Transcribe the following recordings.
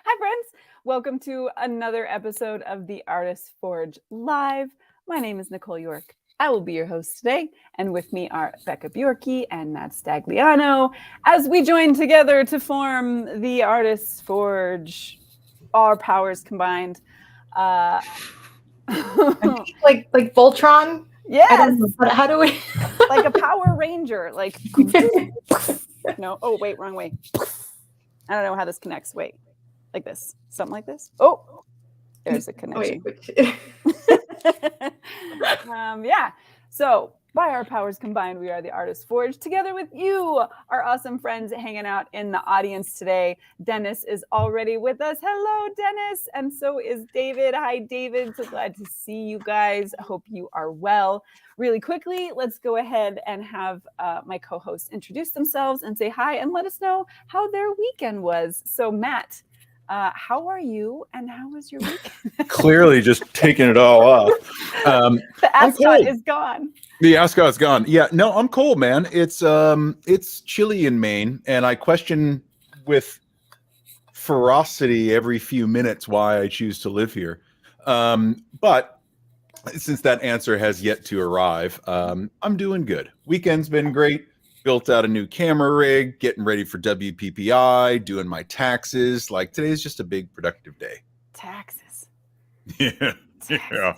Hi, friends. Welcome to another episode of the Artist Forge Live. My name is Nicole York. I will be your host today, and with me are Becca Bjorky and Matt Stagliano as we join together to form the Artist Forge. All our powers combined. like Voltron. Yes. I don't know. How do we? Like a Power Ranger. Like no. Oh wait, wrong way. I don't know how this connects. Wait, like this, something like this. Oh, there's a connection. Yeah. So by our powers combined, we are the Artist Forge. Together with you, our awesome friends hanging out in the audience today. Dennis is already with us. Hello, Dennis. And so is David. Hi, David. So glad to see you guys. I hope you are well. Really quickly, let's go ahead and have my co-hosts introduce themselves and say hi and let us know how their weekend was. So Matt, how are you and how was your weekend? Clearly just taking it all off. The ascot is gone. The ascot's gone. Yeah, no, I'm cold, man. It's chilly in Maine, and I question with ferocity every few minutes why I choose to live here. But since that answer has yet to arrive, I'm doing good. Weekend's been great. Built out a new camera rig, getting ready for WPPI, doing my taxes. Like today's just a big productive day. Taxes. Yeah. Taxes. Yeah.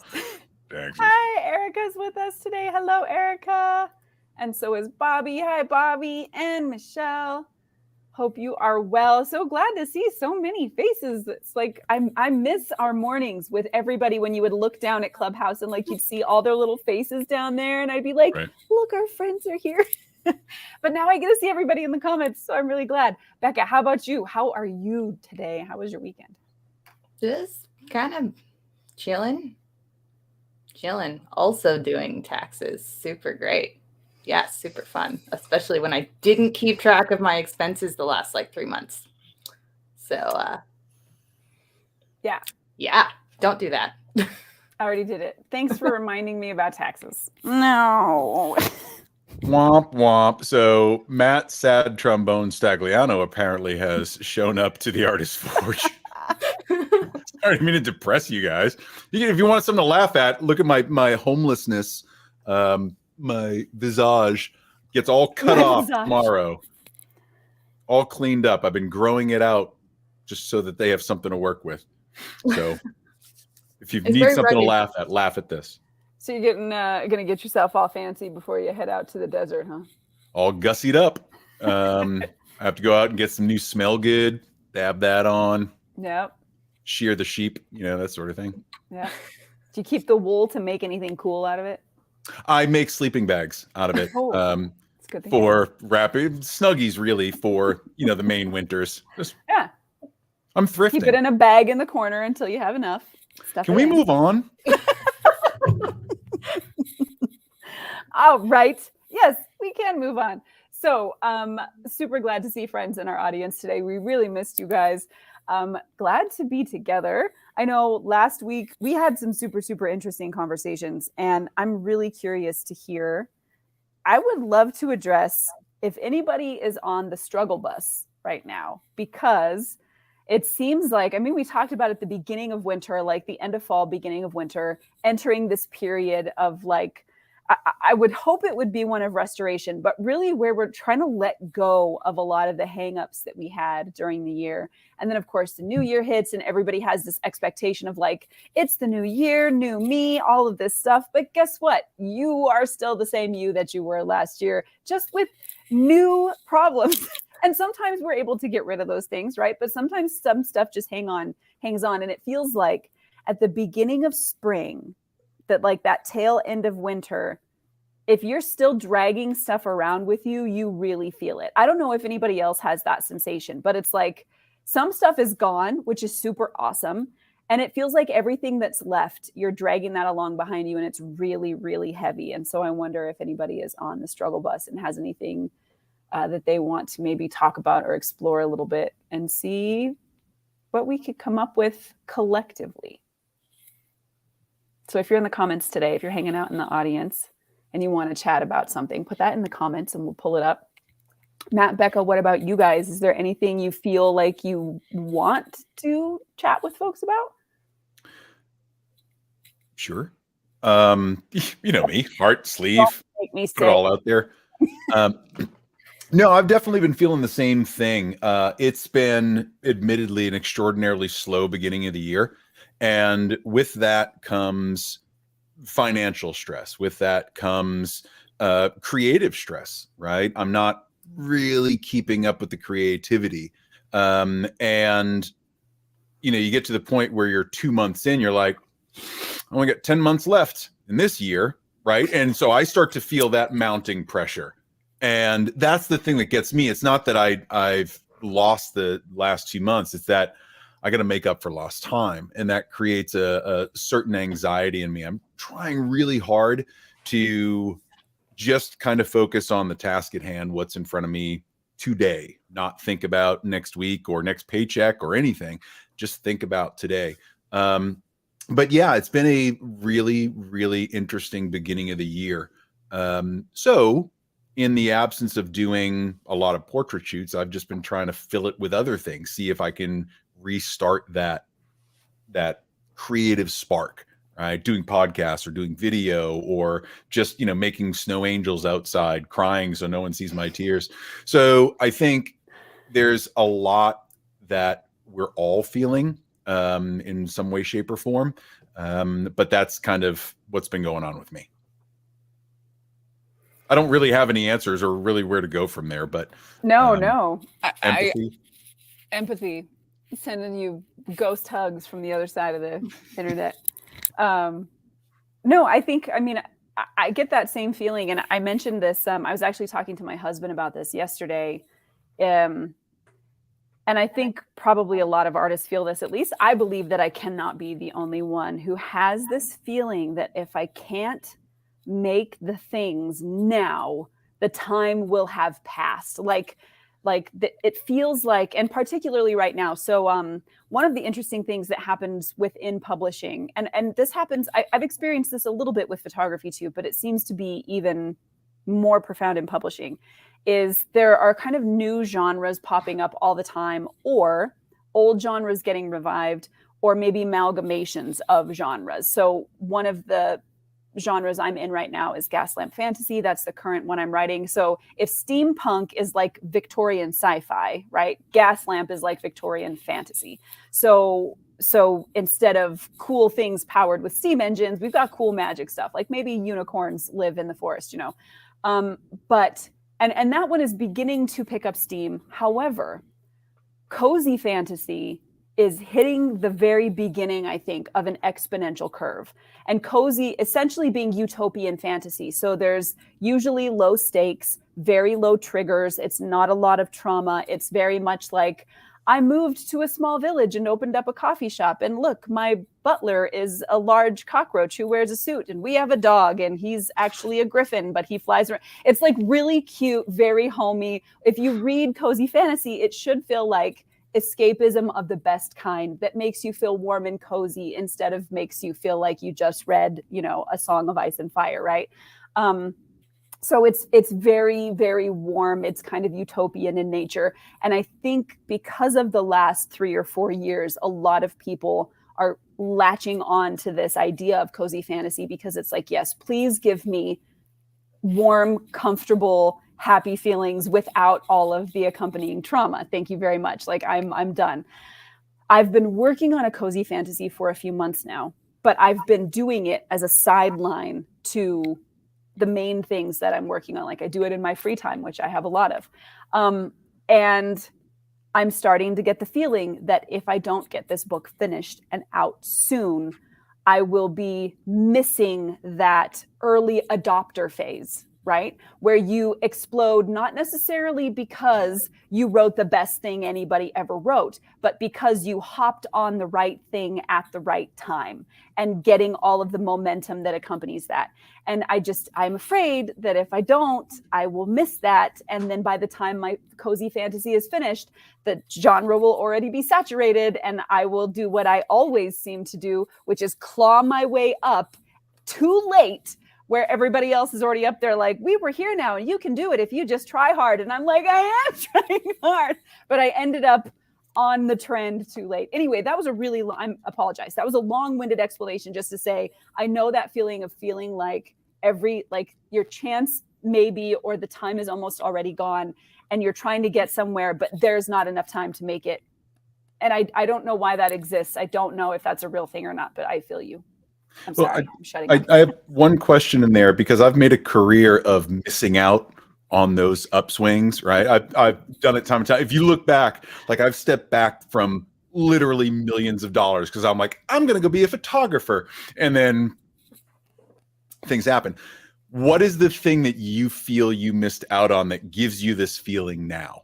Taxes. Hi, Erica's with us today. Hello, Erica. And so is Bobby. Hi, Bobby and Michelle. Hope you are well. So glad to see so many faces. It's like I miss our mornings with everybody when you would look down at Clubhouse and like you'd see all their little faces down there and I'd be like, right. Look, our friends are here. But now I get to see everybody in the comments, so I'm really glad. Becca, how about you? How are you today? How was your weekend? Just kind of chilling. Also doing taxes. Super great. Yeah, super fun. Especially when I didn't keep track of my expenses the last 3 months. So yeah, don't do that. I already did it. Thanks for reminding me about taxes. No. Womp womp. So Matt Sad Trombone Stagliano apparently has shown up to the Artist Forge. Sorry, I mean to depress you guys. If you want something to laugh at, look at my homelessness. My visage gets all cut off tomorrow. All cleaned up. I've been growing it out just so that they have something to work with. So if you need something to laugh at this. So you're gonna get yourself all fancy before you head out to the desert, huh? All gussied up. I have to go out and get some new Smell Good, dab that on. Yep. Shear the sheep, that sort of thing. Yeah. Do you keep the wool to make anything cool out of it? I make sleeping bags out of it. It's good for wrapping Snuggies, really, for the Maine winters. Yeah. I'm thrifting. Keep it in a bag in the corner until you have enough. Can we move on? All right. Yes, we can move on. So super glad to see friends in our audience today. We really missed you guys. Glad to be together. I know last week we had some super, super interesting conversations, and I'm really curious to hear. I would love to address if anybody is on the struggle bus right now, because it seems like, we talked about at the beginning of winter, like the end of fall, beginning of winter, entering this period of I would hope it would be one of restoration, but really where we're trying to let go of a lot of the hangups that we had during the year. And then, of course, the new year hits and everybody has this expectation of it's the new year, new me, all of this stuff. But guess what? You are still the same you that you were last year, just with new problems. And sometimes we're able to get rid of those things, right? But sometimes some stuff just hangs on. And it feels like at the beginning of spring, that tail end of winter, if you're still dragging stuff around with you, you really feel it. I don't know if anybody else has that sensation, but it's like some stuff is gone, which is super awesome. And it feels like everything that's left, you're dragging that along behind you, and it's really, really heavy. And so I wonder if anybody is on the struggle bus and has anything that they want to maybe talk about or explore a little bit and see what we could come up with collectively. So if you're in the comments today, if you're hanging out in the audience and you want to chat about something, put that in the comments and we'll pull it up. Matt, Becca, what about you guys? Is there anything you feel like you want to chat with folks about? Sure. You know me, heart, sleeve, Don't make me put it all out there. No, I've definitely been feeling the same thing. It's been admittedly an extraordinarily slow beginning of the year. And with that comes financial stress. With that comes creative stress, right? I'm not really keeping up with the creativity. And, you know, you get to the point where you're 2 months in, you're like, I only got 10 months left in this year, right? And so I start to feel that mounting pressure. And that's the thing that gets me. It's not that I've lost the last 2 months. It's that I got to make up for lost time. And that creates a certain anxiety in me. I'm trying really hard to just kind of focus on the task at hand, what's in front of me today, not think about next week or next paycheck or anything. Just think about today. But yeah, it's been a really, really interesting beginning of the year. So in the absence of doing a lot of portrait shoots, I've just been trying to fill it with other things, see if I can restart that creative spark, right? Doing podcasts or doing video or just, you know, making snow angels outside crying so no one sees my tears. So I think there's a lot that we're all feeling in some way, shape, or form. But that's kind of what's been going on with me. I don't really have any answers or really where to go from there, but No. empathy. Sending you ghost hugs from the other side of the internet. No, I get that same feeling. And I mentioned this, I was actually talking to my husband about this yesterday. And I think probably a lot of artists feel this. At least I believe that I cannot be the only one who has this feeling that if I can't make the things now, the time will have passed. It feels like, and particularly right now. So one of the interesting things that happens within publishing, and this happens, I've experienced this a little bit with photography too, but it seems to be even more profound in publishing, is there are kind of new genres popping up all the time, or old genres getting revived, or maybe amalgamations of genres. So one of the genres I'm in right now is Gaslamp Fantasy. That's the current one I'm writing. So if steampunk is like Victorian sci-fi, right? Gaslamp is like Victorian fantasy. So instead of cool things powered with steam engines, we've got cool magic stuff. Like maybe unicorns live in the forest, you know. But that one is beginning to pick up steam. However, cozy fantasy is hitting the very beginning, I think, of an exponential curve. And cozy essentially being utopian fantasy. So there's usually low stakes, very low triggers. It's not a lot of trauma. It's very much like, I moved to a small village and opened up a coffee shop. And look, my butler is a large cockroach who wears a suit. And we have a dog and he's actually a griffin, but he flies around. It's like really cute, very homey. If you read cozy fantasy, it should feel like escapism of the best kind that makes you feel warm and cozy instead of makes you feel like you just read, you know, A Song of Ice and Fire, right? So it's very, very warm. It's kind of utopian in nature. And I think because of the last 3 or 4 years, a lot of people are latching on to this idea of cozy fantasy because it's like, yes, please give me warm, comfortable, happy feelings without all of the accompanying trauma. Thank you very much. Like I'm done. I've been working on a cozy fantasy for a few months now, but I've been doing it as a sideline to the main things that I'm working on. Like I do it in my free time, which I have a lot of. And I'm starting to get the feeling that if I don't get this book finished and out soon, I will be missing that early adopter phase, right? Where you explode, not necessarily because you wrote the best thing anybody ever wrote, but because you hopped on the right thing at the right time and getting all of the momentum that accompanies that. And I'm afraid that if I don't, I will miss that. And then by the time my cozy fantasy is finished, the genre will already be saturated and I will do what I always seem to do, which is claw my way up too late where everybody else is already up there like, we were here now and you can do it if you just try hard. And I'm like, I am trying hard, but I ended up on the trend too late. Anyway, that was I apologize. That was a long-winded explanation just to say, I know that feeling of feeling like your chance maybe, or the time is almost already gone and you're trying to get somewhere, but there's not enough time to make it. And I don't know why that exists. I don't know if that's a real thing or not, but I feel you. I'm sorry. I'm shutting up. I have one question in there because I've made a career of missing out on those upswings, right? I've done it time and time. If you look back, like I've stepped back from literally millions of dollars because I'm like, I'm going to go be a photographer. And then things happen. What is the thing that you feel you missed out on that gives you this feeling now?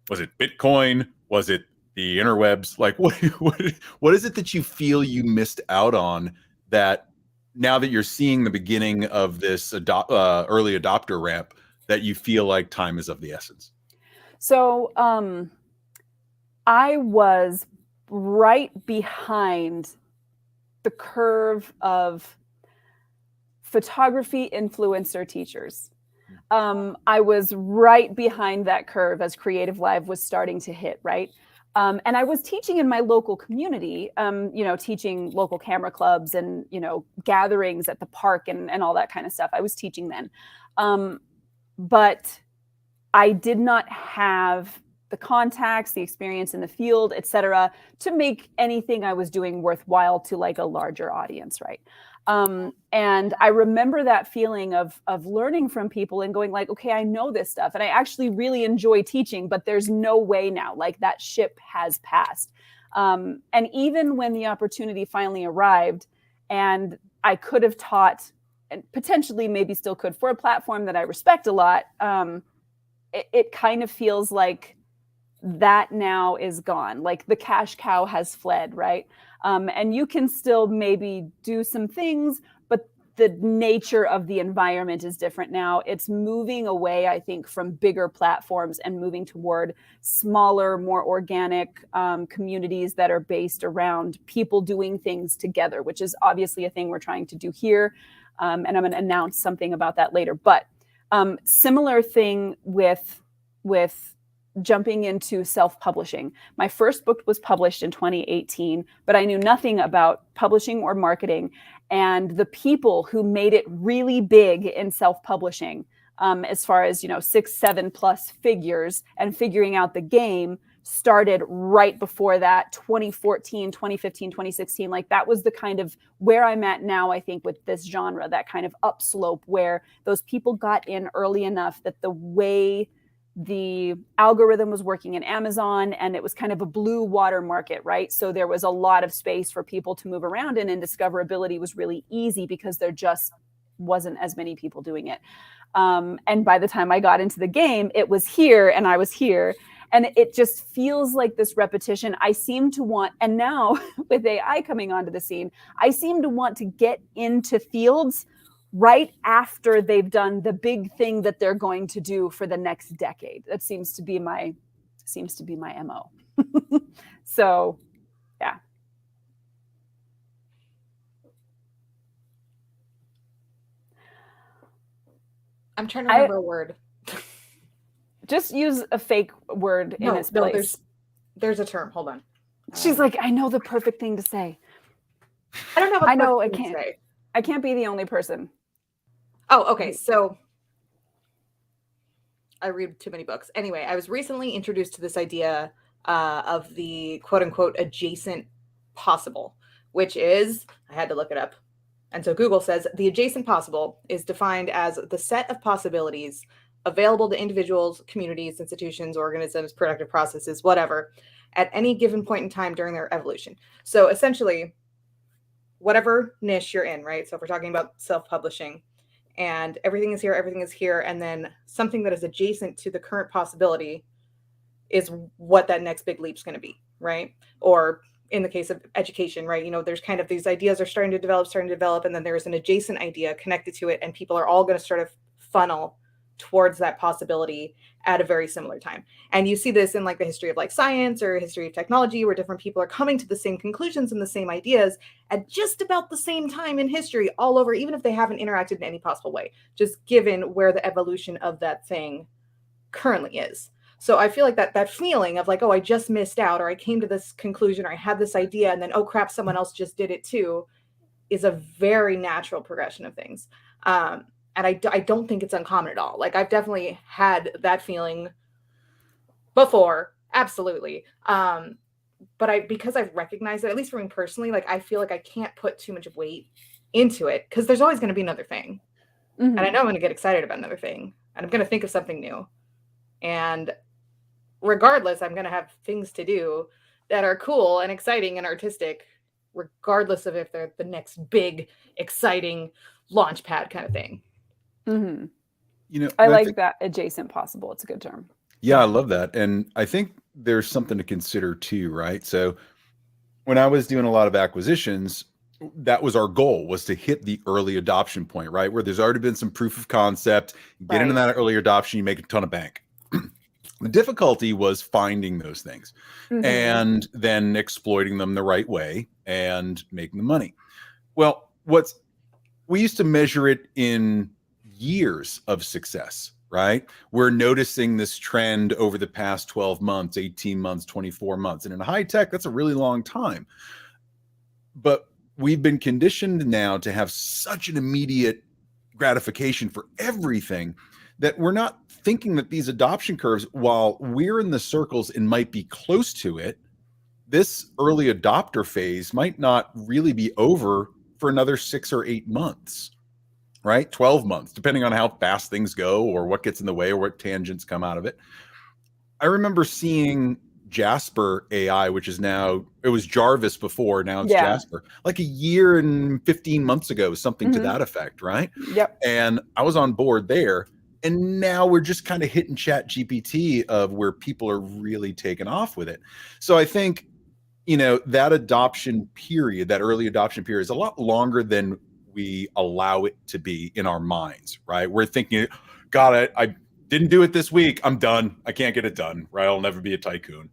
Was it Bitcoin? Was it the interwebs? Like what is it that you feel you missed out on that now that you're seeing the beginning of this early adopter ramp, that you feel like time is of the essence? So I was right behind the curve of photography influencer teachers. I was right behind that curve as Creative Live was starting to hit, right? And I was teaching in my local community, teaching local camera clubs and, gatherings at the park and all that kind of stuff. I was teaching then. But I did not have the contacts, the experience in the field, et cetera, to make anything I was doing worthwhile to like a larger audience, right? And I remember that feeling of learning from people and going like, okay, I know this stuff and I actually really enjoy teaching, but there's no way now, like that ship has passed. And even when the opportunity finally arrived and I could have taught and potentially maybe still could for a platform that I respect a lot, it kind of feels like that now is gone. Like the cash cow has fled, right? And you can still maybe do some things, but the nature of the environment is different now. It's moving away, I think, from bigger platforms and moving toward smaller, more organic communities that are based around people doing things together, which is obviously a thing we're trying to do here. And I'm going to announce something about that later. But similar thing with jumping into self-publishing. My first book was published in 2018, but I knew nothing about publishing or marketing. And the people who made it really big in self-publishing, as far as 6-7+ figures and figuring out the game, started right before that, 2014, 2015, 2016. Like that was the kind of where I'm at now, I think, with this genre, that kind of upslope where those people got in early enough that the way the algorithm was working in Amazon, and it was kind of a blue water market, right? So there was a lot of space for people to move around in, and discoverability was really easy because there just wasn't as many people doing it. And by the time I got into the game, it was here and I was here. And it just feels like this repetition. I seem to want, and now with AI coming onto the scene, I seem to want to get into fields right after they've done the big thing that they're going to do for the next decade. That seems to be my MO. So, yeah. I'm trying to remember a word. Just use a fake word in its place. There's a term. Hold on. She's like, I know the perfect thing to say. I don't know. I know I can't. I can't be the only person. Oh, okay. So I read too many books. Anyway, I was recently introduced to this idea of the quote unquote adjacent possible, which is, I had to look it up. And so Google says the adjacent possible is defined as the set of possibilities available to individuals, communities, institutions, organisms, productive processes, whatever, at any given point in time during their evolution. So essentially, whatever niche you're in, right? So if we're talking about self-publishing and everything is here, and then something that is adjacent to the current possibility is what that next big leap is going to be, right? Or in the case of education, right? There's kind of these ideas are starting to develop, and then there's an adjacent idea connected to it, and people are all going to sort of funnel towards that possibility at a very similar time. And you see this in like the history of like science or history of technology, where different people are coming to the same conclusions and the same ideas at just about the same time in history all over, even if they haven't interacted in any possible way, just given where the evolution of that thing currently is. So I feel like that feeling of like, oh, I just missed out, or I came to this conclusion, or I had this idea, and then, oh crap, someone else just did it too, is a very natural progression of things. And I don't think it's uncommon at all. Like I've definitely had that feeling before, absolutely. But because I've recognized it, at least for me personally, like I feel like I can't put too much weight into it because there's always going to be another thing. Mm-hmm. And I know I'm going to get excited about another thing, and I'm going to think of something new. And regardless, I'm going to have things to do that are cool and exciting and artistic, regardless of if they're the next big, exciting launch pad kind of thing. Mm-hmm. You know, I like that adjacent possible. It's a good term. Yeah, I love that. And I think there's something to consider too, right? So when I was doing a lot of acquisitions, that was our goal, was to hit the early adoption point, right? Where there's already been some proof of concept, get into that early adoption, you make a ton of bank. The difficulty was finding those things and then exploiting them the right way and making the money. Well, we used to measure it in years of success, right? We're noticing this trend over the past 12 months, 18 months, 24 months. And in high tech, that's a really long time. But we've been conditioned now to have such an immediate gratification for everything that we're not thinking that these adoption curves, while we're in the circles and might be close to it, this early adopter phase might not really be over for another 6 or 8 months, right? 12 months, depending on how fast things go or what gets in the way or what tangents come out of it. I remember seeing Jasper AI, which is now, it was Jarvis before, now it's Jasper, like a year and 15 months ago, something to that effect, right? Yep. And I was on board there. And now we're just kind of hitting Chat GPT of where people are really taking off with it. So I think, you know, that adoption period, that early adoption period is a lot longer than we allow it to be in our minds, right? We're thinking, God, I didn't do it this week. I'm done. I can't get it done, right? I'll never be a tycoon.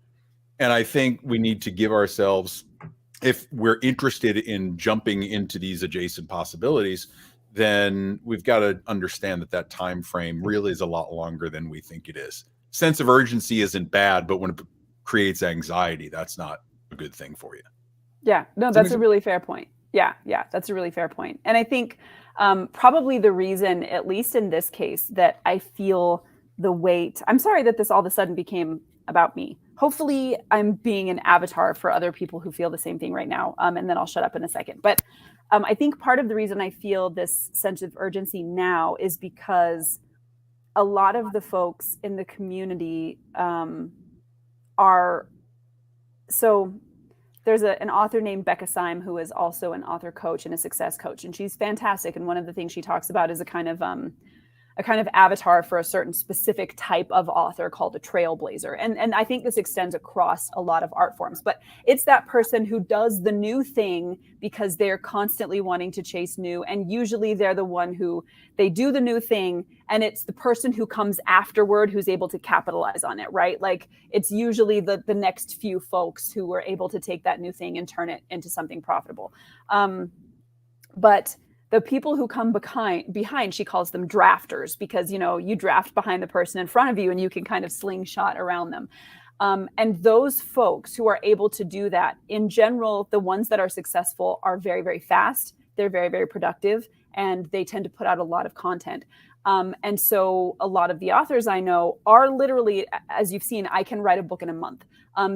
And I think we need to give ourselves, if we're interested in jumping into these adjacent possibilities, then we've got to understand that time frame really is a lot longer than we think it is. Sense of urgency isn't bad, but when it creates anxiety, that's not a good thing for you. Yeah, no, that's a really fair point. Yeah, that's a really fair point. And I think probably the reason, at least in this case, that I feel the weight, I'm sorry that this all of a sudden became about me. Hopefully I'm being an avatar for other people who feel the same thing right now. And then I'll shut up in a second. But I think part of the reason I feel this sense of urgency now is because a lot of the folks in the community are, so there's an author named Becca Syme who is also an author coach and a success coach, and she's fantastic. And one of the things she talks about is a kind of avatar for a certain specific type of author called a trailblazer. And I think this extends across a lot of art forms, but it's that person who does the new thing because they're constantly wanting to chase new. And usually they're the one who, they do the new thing and it's the person who comes afterward who's able to capitalize on it, right? Like it's usually the next few folks who are able to take that new thing and turn it into something profitable. But the people who come behind, she calls them drafters, because, you know, you draft behind the person in front of you and you can kind of slingshot around them. And those folks who are able to do that, in general, the ones that are successful are very, very fast. They're very, very productive, and they tend to put out a lot of content. And so a lot of the authors I know are literally, as you've seen, I can write a book in a month.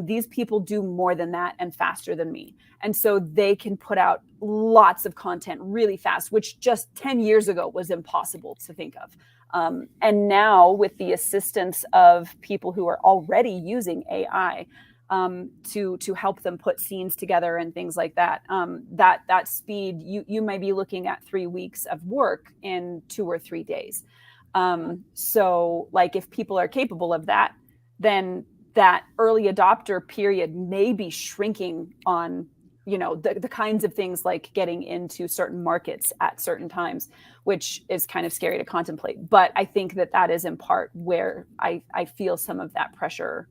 These people do more than that and faster than me. And so they can put out lots of content really fast, which just 10 years ago was impossible to think of. And now with the assistance of people who are already using AI to help them put scenes together and things like that, that speed, you might be looking at 3 weeks of work in 2 or 3 days. So like if people are capable of that, then that early adopter period may be shrinking on, the kinds of things like getting into certain markets at certain times, which is kind of scary to contemplate. But I think that is in part where I feel some of that pressure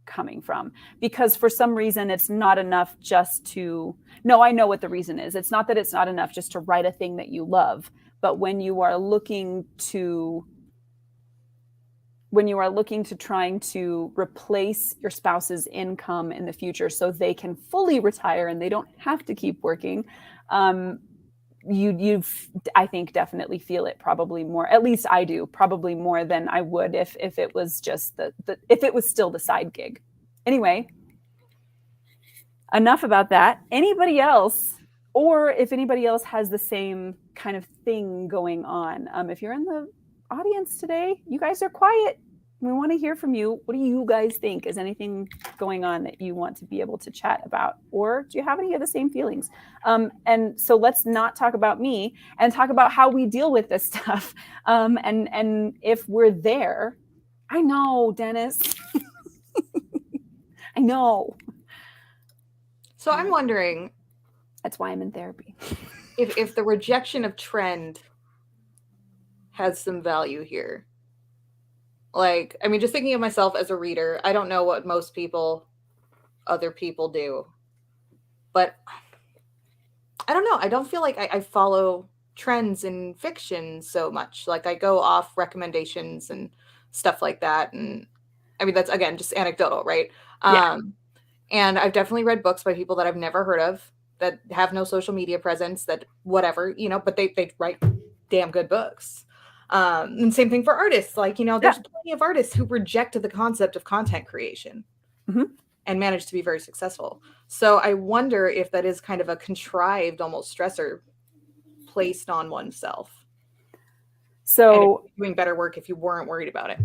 coming from, because for some reason it's not enough just to, no, I know what the reason is. It's not that it's not enough just to write a thing that you love, but when you are looking to trying to replace your spouse's income in the future so they can fully retire and they don't have to keep working, you've I think definitely feel it probably more, at least I do, probably more than I would if it was just if it was still the side gig. Anyway, enough about that. Anybody else, or if anybody else has the same kind of thing going on, if you're in the audience today, you guys are quiet. We want to hear from you. What do you guys think? Is anything going on that you want to be able to chat about? Or do you have any of the same feelings? And so let's not talk about me and talk about how we deal with this stuff. And if we're there, I know, Dennis. I know. So I'm wondering. That's why I'm in therapy. If the rejection of trend has some value here. Like, I mean, just thinking of myself as a reader, I don't know what most other people do. But I don't know. I don't feel like I follow trends in fiction so much. Like, I go off recommendations and stuff like that. And I mean, that's, again, just anecdotal, right? Yeah. And I've definitely read books by people that I've never heard of, that have no social media presence, that whatever, but they write damn good books. And same thing for artists. Like, there's plenty of artists who reject the concept of content creation and manage to be very successful. So I wonder if that is kind of a contrived, almost stressor placed on oneself. So doing better work if you weren't worried about it.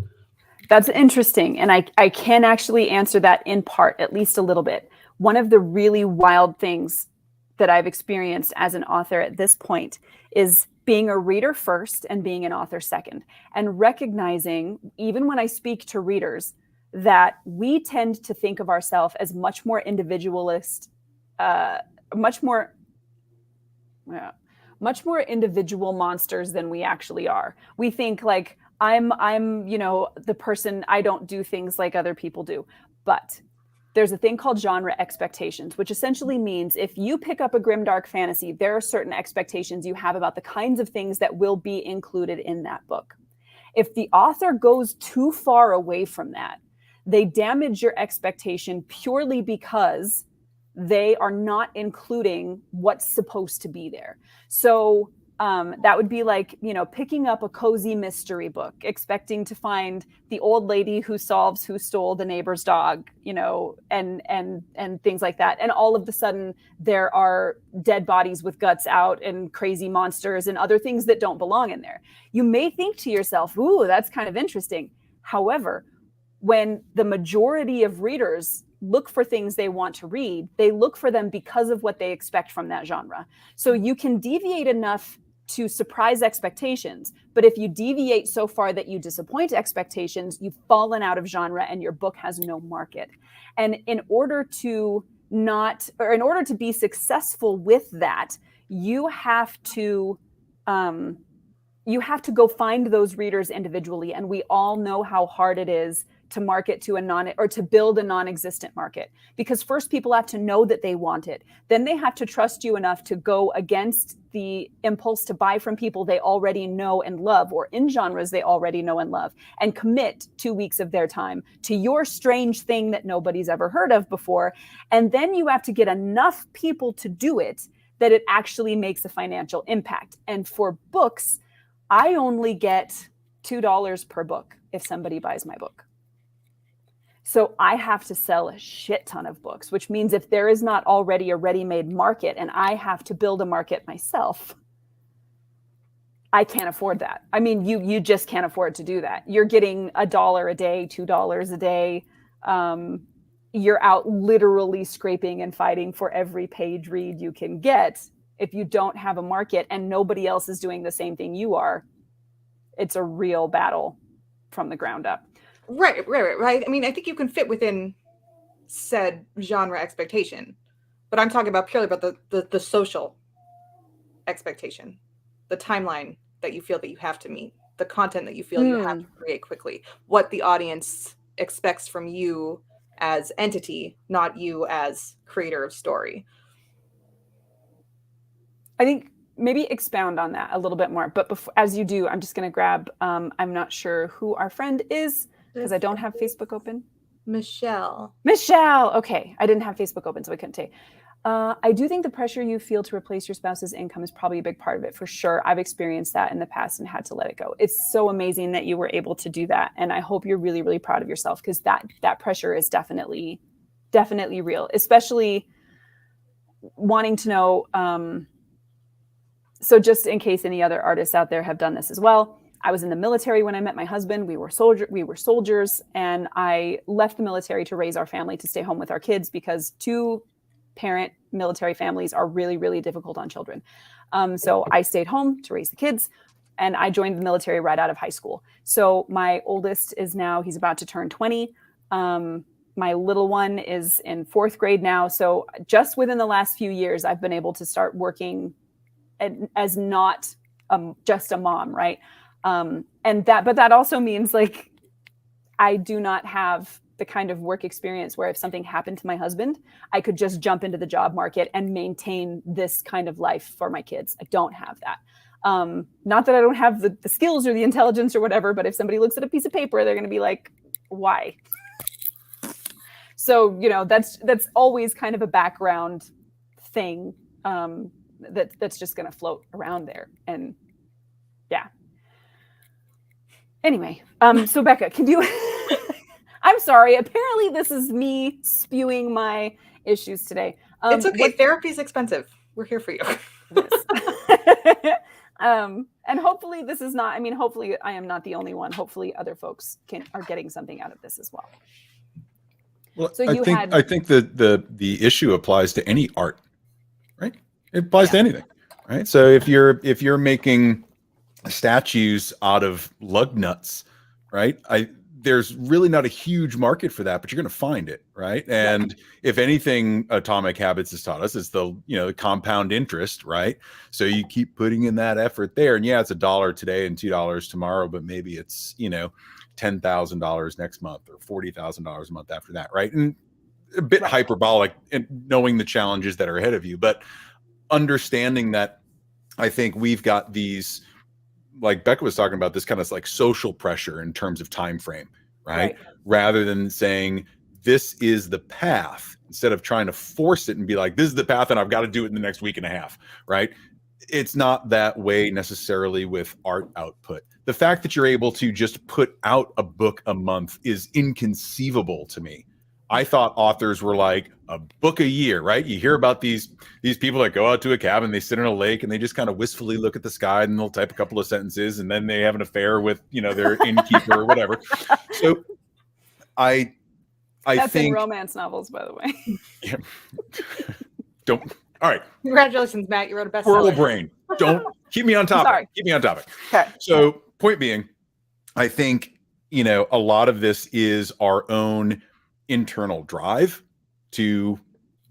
That's interesting. And I can actually answer that in part, at least a little bit. One of the really wild things that I've experienced as an author at this point is being a reader first and being an author second, and recognizing, even when I speak to readers, that we tend to think of ourselves as much more individualist, much more individual monsters than we actually are. We think like, I'm the person, I don't do things like other people do. But there's a thing called genre expectations, which essentially means if you pick up a grimdark fantasy, there are certain expectations you have about the kinds of things that will be included in that book. If the author goes too far away from that, they damage your expectation purely because they are not including what's supposed to be there. So that would be like, picking up a cozy mystery book, expecting to find the old lady who solves who stole the neighbor's dog, and things like that. And all of a sudden there are dead bodies with guts out and crazy monsters and other things that don't belong in there. You may think to yourself, ooh, that's kind of interesting. However, when the majority of readers look for things they want to read, they look for them because of what they expect from that genre. So you can deviate enough to surprise expectations, but if you deviate so far that you disappoint expectations, you've fallen out of genre and your book has no market. And in order to be successful with that, you have to go find those readers individually. And we all know how hard it is to market to to build a non-existent market, because first people have to know that they want it. Then they have to trust you enough to go against the impulse to buy from people they already know and love, or in genres they already know and love, and commit 2 weeks of their time to your strange thing that nobody's ever heard of before. And then you have to get enough people to do it that it actually makes a financial impact. And for books, I only get $2 per book if somebody buys my book. So I have to sell a shit ton of books, which means if there is not already a ready-made market and I have to build a market myself, I can't afford that. I mean, you just can't afford to do that. You're getting $1 a day, $2 a day. You're out literally scraping and fighting for every page read you can get. If you don't have a market and nobody else is doing the same thing you are, it's a real battle from the ground up. Right. I mean, I think you can fit within said genre expectation. But I'm talking about purely about the social expectation, the timeline that you feel that you have to meet, the content that you feel you have to create quickly, what the audience expects from you as entity, not you as creator of story. I think maybe expound on that a little bit more. But before, as you do, I'm just going to grab, I'm not sure who our friend is because I don't have Facebook open. Michelle. Okay. I didn't have Facebook open, so I couldn't say. I do think the pressure you feel to replace your spouse's income is probably a big part of it, for sure. I've experienced that in the past and had to let it go. It's so amazing that you were able to do that. And I hope you're really, really proud of yourself, because that pressure is definitely real, especially wanting to know. So just in case any other artists out there have done this as well, I was in the military when I met my husband. We were soldiers, and I left the military to raise our family, to stay home with our kids, because 2-parent military families are really, really difficult on children. So I stayed home to raise the kids, and I joined the military right out of high school. So my oldest is now, he's about to turn 20. My little one is in 4th grade now. So just within the last few years, I've been able to start working as not just a mom, right? But that also means, like, I do not have the kind of work experience where if something happened to my husband, I could just jump into the job market and maintain this kind of life for my kids. I don't have that. Not that I don't have the skills or the intelligence or whatever, but if somebody looks at a piece of paper, they're going to be like, why? So, that's always kind of a background thing that's just going to float around there. And yeah. Anyway, so Becca, can you, I'm sorry. Apparently this is me spewing my issues today. It's okay. Therapy's expensive. We're here for you. And hopefully this is not, hopefully I am not the only one. Hopefully other folks are getting something out of this as well. Well, so I think that the issue applies to any art, right? It applies to anything, right? So if you're making statues out of lug nuts, right? There's really not a huge market for that, but you're going to find it, right? And if anything, Atomic Habits has taught us is the compound interest, right? So you keep putting in that effort there, and it's $1 today and $2 tomorrow, but maybe it's $10,000 next month or $40,000 a month after that, right? And a bit hyperbolic, and knowing the challenges that are ahead of you, but understanding that I think we've got these, like Becca was talking about, this kind of like social pressure in terms of time frame, right? Rather than saying this is the path, instead of trying to force it and be like, this is the path and I've got to do it in the next week and a half, right? It's not that way necessarily with art output. The fact that you're able to just put out a book a month is inconceivable to me. I thought authors were like a book a year, right? You hear about these people that go out to a cabin, they sit in a lake, and they just kind of wistfully look at the sky, and they'll type a couple of sentences, and then they have an affair with their innkeeper or whatever. So I That's think in romance novels, by the way. Yeah. Don't. All right. Congratulations, Matt. You wrote a bestseller. Squirrel brain. Don't keep me on topic. Sorry. Keep me on topic. Okay. So point being, I think a lot of this is our own internal drive to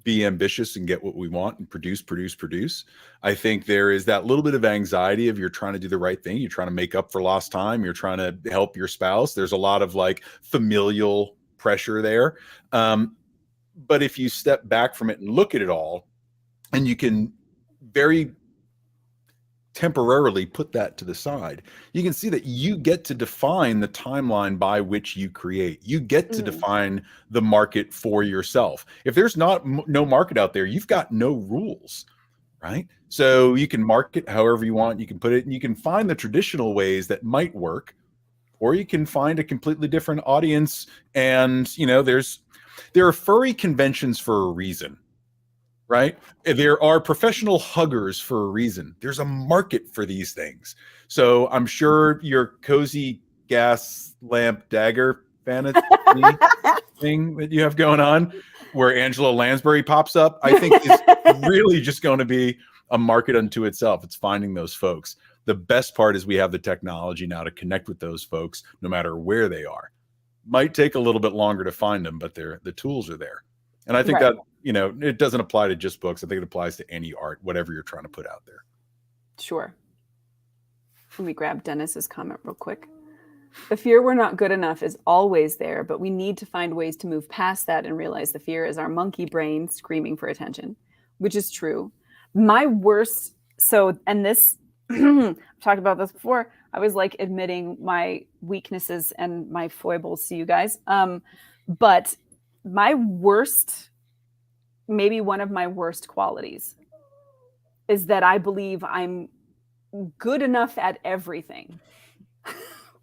be ambitious and get what we want and produce. I think there is that little bit of anxiety of you're trying to do the right thing. You're trying to make up for lost time. You're trying to help your spouse. There's a lot of like familial pressure there. But if you step back from it and look at it all, and you can very temporarily put that to the side, you can see that you get to define the timeline by which you create. You get to define the market for yourself. If there's no market out there, you've got no rules, right? So you can market however you want. You can put it, and you can find the traditional ways that might work, or you can find a completely different audience. And there are furry conventions for a reason. Right? There are professional huggers for a reason. There's a market for these things. So I'm sure your cozy gas lamp dagger fantasy thing that you have going on, where Angela Lansbury pops up, I think is really just going to be a market unto itself. It's finding those folks. The best part is we have the technology now to connect with those folks no matter where they are. Might take a little bit longer to find them, but the tools are there. And I think that it doesn't apply to just books. I think it applies to any art, whatever you're trying to put out there. Sure. Let me grab Dennis's comment real quick. The fear we're not good enough is always there, but we need to find ways to move past that and realize the fear is our monkey brain screaming for attention, which is true. My worst, and this, I've talked about this before. I was like admitting my weaknesses and my foibles to you guys. But my worst, maybe one of my worst qualities is that I believe I'm good enough at everything,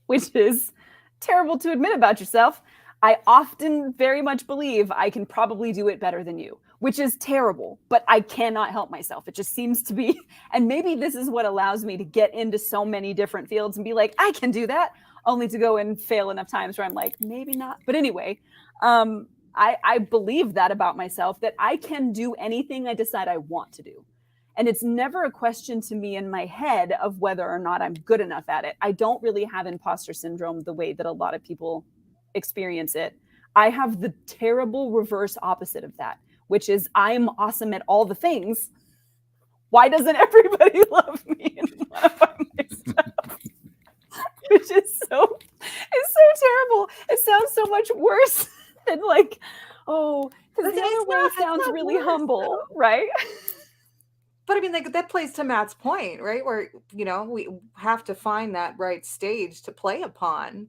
which is terrible to admit about yourself. I often very much believe I can probably do it better than you, which is terrible, but I cannot help myself. It just seems to be, and maybe this is what allows me to get into so many different fields and be like, I can do that, only to go and fail enough times where I'm like, maybe not. But anyway, I believe that about myself, that I can do anything I decide I want to do. And it's never a question to me in my head of whether or not I'm good enough at it. I don't really have imposter syndrome the way that a lot of people experience it. I have the terrible reverse opposite of that, which is I'm awesome at all the things. Why doesn't everybody love me and want to find my stuff? Which is so terrible. It sounds so much worse than like, because the other way sounds really humble, right? But I mean, like, that plays to Matt's point, right? Where, we have to find that right stage to play upon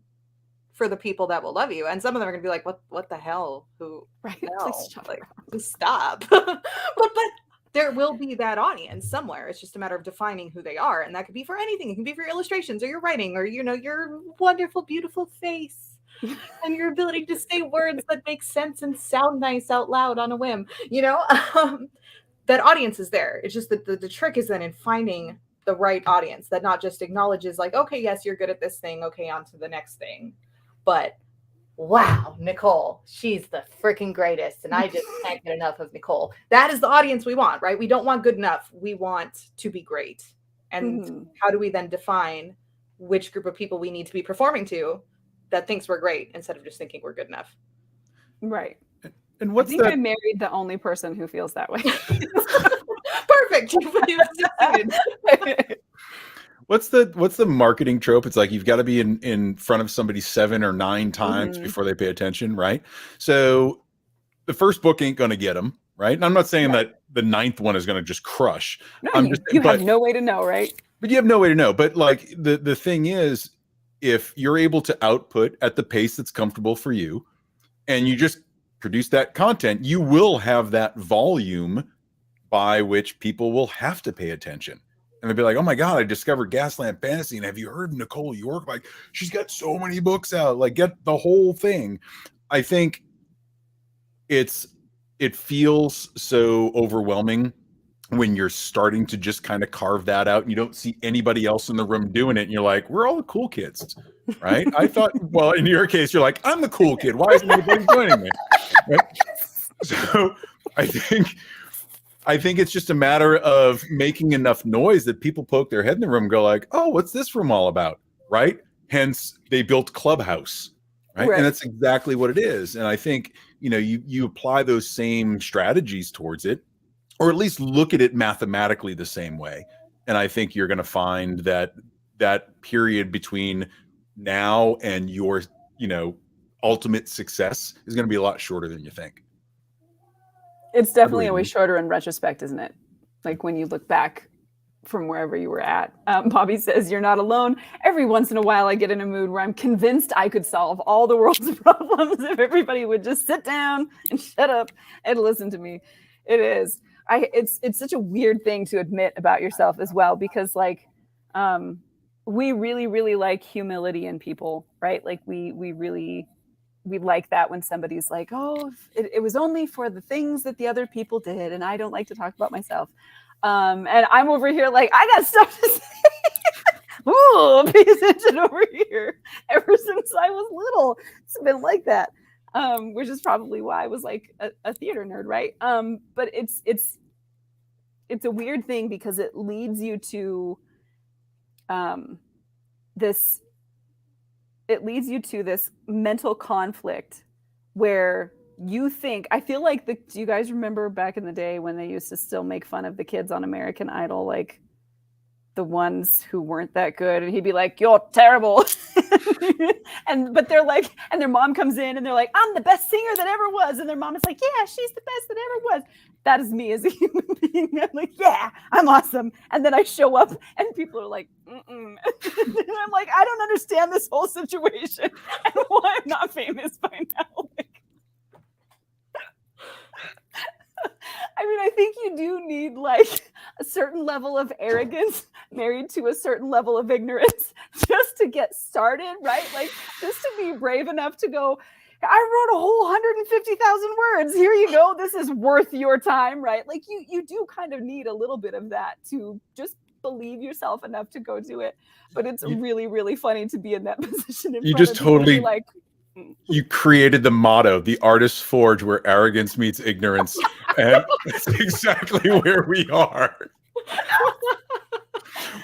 for the people that will love you. And some of them are going to be like, what the hell? Who? Right. No. Please Stop. but there will be that audience somewhere. It's just a matter of defining who they are. And that could be for anything. It can be for your illustrations or your writing or, your wonderful, beautiful face and your ability to say words that make sense and sound nice out loud on a whim, that audience is there. It's just that the trick is then in finding the right audience that not just acknowledges like, okay, yes, you're good at this thing. Okay, on to the next thing. But wow, Nicole, she's the freaking greatest. And I just can't get enough of Nicole. That is the audience we want, right? We don't want good enough. We want to be great. And how do we then define which group of people we need to be performing to that thinks we're great instead of just thinking we're good enough? Right. And what's I think I married the only person who feels that way. Perfect. What's the marketing trope? It's like you've got to be in front of somebody 7 or 9 times before they pay attention, right? So the first book ain't going to get them, right? And I'm not saying that the 9th one is going to just crush. No, you have no way to know, right? But you have no way to know. But like the thing is, if you're able to output at the pace that's comfortable for you, and you just produce that content, you will have that volume by which people will have to pay attention. And they'll be like, oh my God, I discovered Gaslamp Fantasy. And have you heard Nicole York? Like, she's got so many books out. Like, get the whole thing. I think it feels so overwhelming when you're starting to just kind of carve that out and you don't see anybody else in the room doing it. And you're like, we're all the cool kids, right? I thought, well, in your case, you're like, I'm the cool kid. Why isn't anybody joining me? Right? So I think it's just a matter of making enough noise that people poke their head in the room and go like, oh, what's this room all about? Right? Hence they built Clubhouse, right? And that's exactly what it is. And I think, you apply those same strategies towards it, or at least look at it mathematically the same way. And I think you're going to find that period between now and your, ultimate success is going to be a lot shorter than you think. It's definitely always shorter in retrospect, isn't it? Like when you look back from wherever you were at. Bobby says, you're not alone. Every once in a while, I get in a mood where I'm convinced I could solve all the world's problems if everybody would just sit down and shut up and listen to me. It is. It's such a weird thing to admit about yourself as well, because like we really, really like humility in people, right? Like we like that when somebody's like, oh, it was only for the things that the other people did, and I don't like to talk about myself. And I'm over here like, I got stuff to say. Ooh, pay attention over here. Ever since I was little, it's been like that. Which is probably why I was like a theater nerd, right? But it's a weird thing because it leads you to this mental conflict where you think, I feel like do you guys remember back in the day when they used to still make fun of the kids on American Idol, like the ones who weren't that good, and he'd be like, "You're terrible," but they're like, and their mom comes in and they're like, "I'm the best singer that ever was," and their mom is like, "Yeah, she's the best that ever was." That is me as a human being. I'm like, "Yeah, I'm awesome," and then I show up and people are like, "Mm-mm." And I'm like, I don't understand this whole situation and why I'm not famous by now. I mean, I think you do need like a certain level of arrogance married to a certain level of ignorance just to get started, right? Like just to be brave enough to go, I wrote a whole 150,000 words. Here you go. This is worth your time, right? Like you do kind of need a little bit of that to just believe yourself enough to go do it. But it's really, really funny to be in that position. You just totally like, you created the motto, the Artist's Forge, where arrogance meets ignorance. And that's exactly where we are.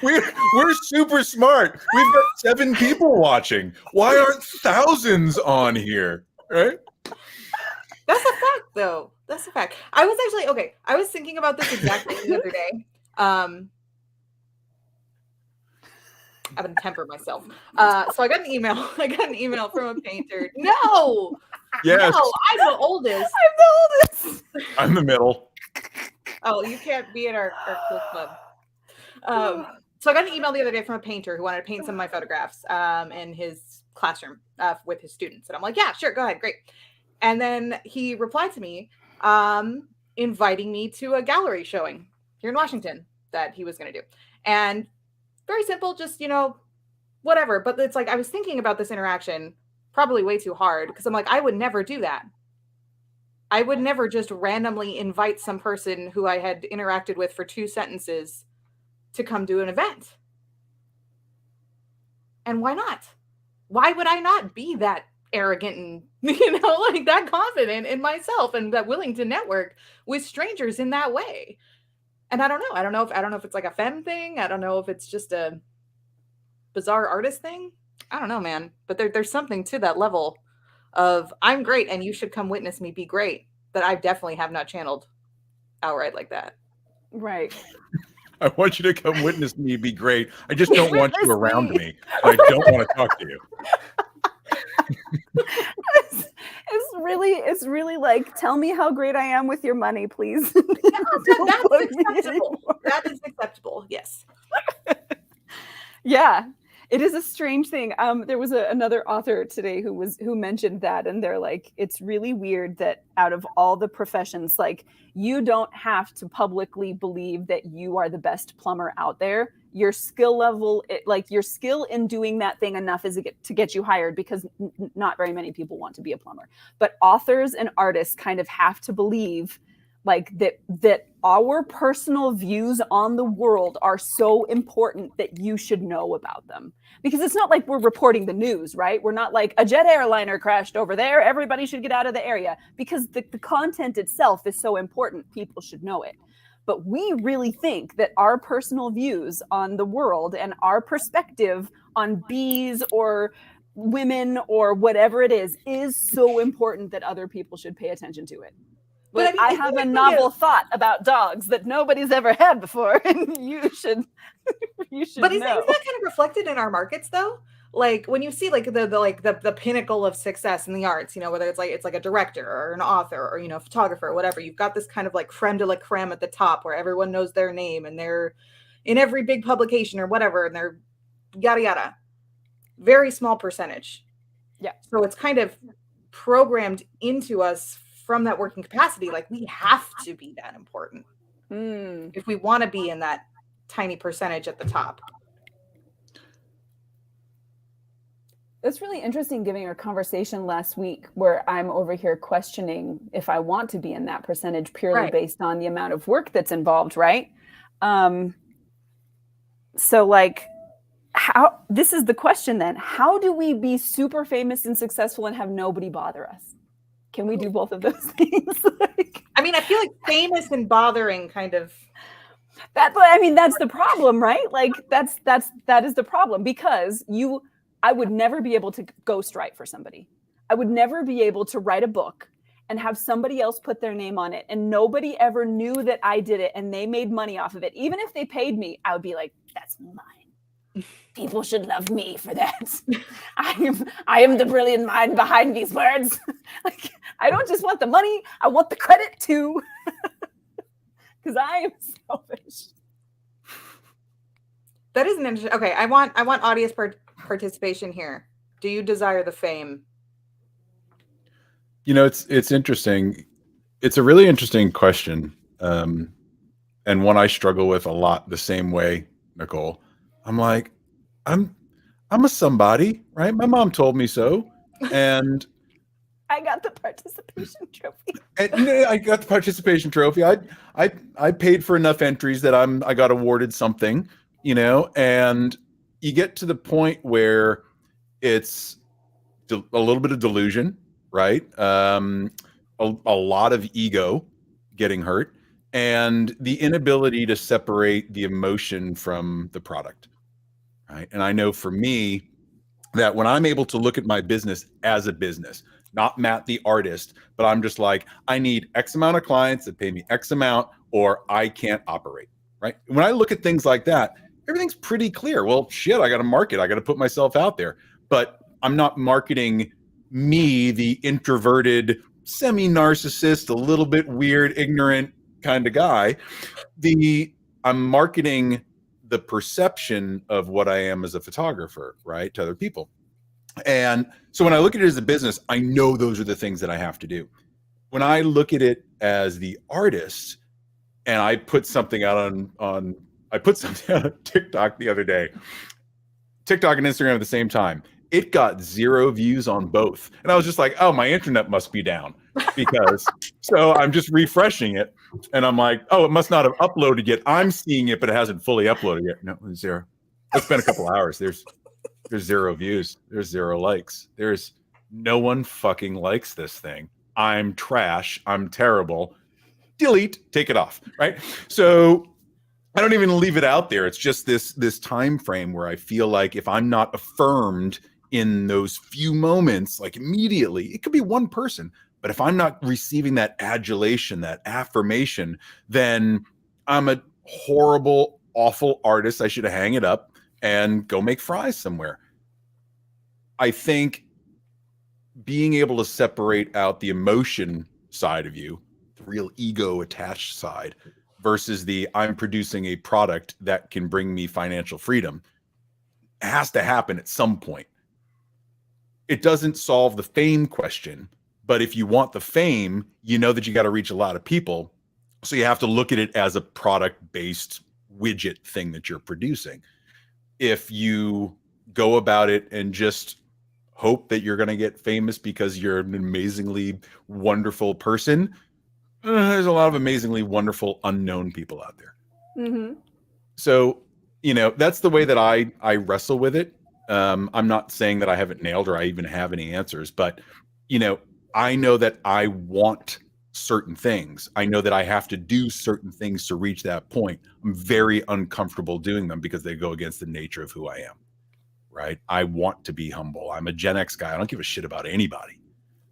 We're super smart. We've got 7 people watching. Why aren't thousands on here? Right? That's a fact, though. That's a fact. I was actually, okay, I was thinking about this exact thing the other day. I'm gonna temper myself. So I got an email. I got an email from a painter. No, Yes. no, I'm the oldest. I'm the oldest. I'm the middle. Oh, you can't be in our cool club. So I got an email the other day from a painter who wanted to paint some of my photographs in his classroom with his students. And I'm like, yeah, sure, go ahead, great. And then he replied to me inviting me to a gallery showing here in Washington that he was going to do. And very simple, just, whatever. But it's like, I was thinking about this interaction probably way too hard because I'm like, I would never do that. I would never just randomly invite some person who I had interacted with for 2 sentences to come do an event. And why not? Why would I not be that arrogant and, like that confident in myself and that willing to network with strangers in that way? And I don't know. I don't know if it's like a femme thing. I don't know if it's just a bizarre artist thing. I don't know, man. But there's something to that level of I'm great and you should come witness me be great that I definitely have not channeled outright like that. Right. I want you to come witness me be great. I just don't want you around me. I don't want to talk to you. It's really like, tell me how great I am with your money, please. Yeah, that's acceptable. That is acceptable. Yes. Yeah, it is a strange thing. There was another author today who mentioned that, and they're like, it's really weird that out of all the professions, like you don't have to publicly believe that you are the best plumber out there. Your skill level, your skill in doing that thing enough is to get you hired because not very many people want to be a plumber. But authors and artists kind of have to believe like that our personal views on the world are so important that you should know about them. Because it's not like we're reporting the news, right? We're not like a jet airliner crashed over there, everybody should get out of the area. Because the content itself is so important, people should know it. But we really think that our personal views on the world and our perspective on bees or women or whatever it is so important that other people should pay attention to it. But I have a novel thought about dogs that nobody's ever had before, and you should But isn't know. that kind of reflected in our markets though? Like when you see like the pinnacle of success in the arts, whether it's like a director or an author or a photographer or whatever, you've got this kind of like creme de la creme at the top where everyone knows their name and they're in every big publication or whatever, and they're yada yada. Very small percentage. Yeah. So it's kind of programmed into us from that working capacity, like we have to be that important if we want to be in that tiny percentage at the top. It's really interesting giving our conversation last week where I'm over here questioning if I want to be in that percentage purely based on the amount of work that's involved, right? So like, how, this is the question then, how do we be super famous and successful and have nobody bother us? Can we do both of those things? I mean, I feel like famous and bothering kind of. That's the problem, right? Like that is the problem because I would never be able to ghostwrite for somebody. I would never be able to write a book and have somebody else put their name on it, and nobody ever knew that I did it, and they made money off of it, even if they paid me, I would be like, that's mine. People should love me for that. I am the brilliant mind behind these words. Like, I don't just want the money, I want the credit too. Because I am selfish. That is an interesting. Okay, I want audience participation here. Do you desire the fame? You know, it's interesting. It's a really interesting question, and one I struggle with a lot. The same way, Nicole. I'm like, I'm a somebody, right? My mom told me so, and I got the participation trophy. I got the participation trophy. I paid for enough entries that I got awarded something, you know, and you get to the point where it's a little bit of delusion, right? A lot of ego getting hurt, and the inability to separate the emotion from the product, right? And I know for me that when I'm able to look at my business as a business, not Matt the artist, but I'm just like, I need X amount of clients that pay me X amount, or I can't operate, right? When I look at things like that, everything's pretty clear. Well, shit, I got to market. I got to put myself out there. But I'm not marketing me, the introverted, semi-narcissist, a little bit weird, ignorant kind of guy. I'm marketing the perception of what I am as a photographer, right, to other people. And so when I look at it as a business, I know those are the things that I have to do. When I look at it as the artist, and I put something out on TikTok the other day, TikTok and Instagram at the same time, it got 0 views on both. And I was just like, oh, my internet must be down, because so I'm just refreshing it. And I'm like, oh, it must not have uploaded yet. I'm seeing it, but it hasn't fully uploaded yet. No, 0. It's been a couple hours. There's 0 views. There's 0 likes. There's no one fucking likes this thing. I'm trash. I'm terrible. Delete, take it off, right? So I don't even leave it out there. It's just this time frame where I feel like if I'm not affirmed in those few moments, like immediately, it could be one person, but if I'm not receiving that adulation, that affirmation, then I'm a horrible, awful artist. I should hang it up and go make fries somewhere. I think being able to separate out the emotion side of you, the real ego attached side, versus the I'm producing a product that can bring me financial freedom, has to happen at some point. It doesn't solve the fame question, but if you want the fame, you know that you got to reach a lot of people. So you have to look at it as a product-based widget thing that you're producing. If you go about it and just hope that you're going to get famous because you're an amazingly wonderful person, there's a lot of amazingly wonderful unknown people out there. Mm-hmm. So, you know, that's the way that I wrestle with it. I'm not saying that I haven't nailed or I even have any answers, but, you know, I know that I want certain things. I know that I have to do certain things to reach that point. I'm very uncomfortable doing them because they go against the nature of who I am, right? I want to be humble. I'm a Gen X guy. I don't give a shit about anybody,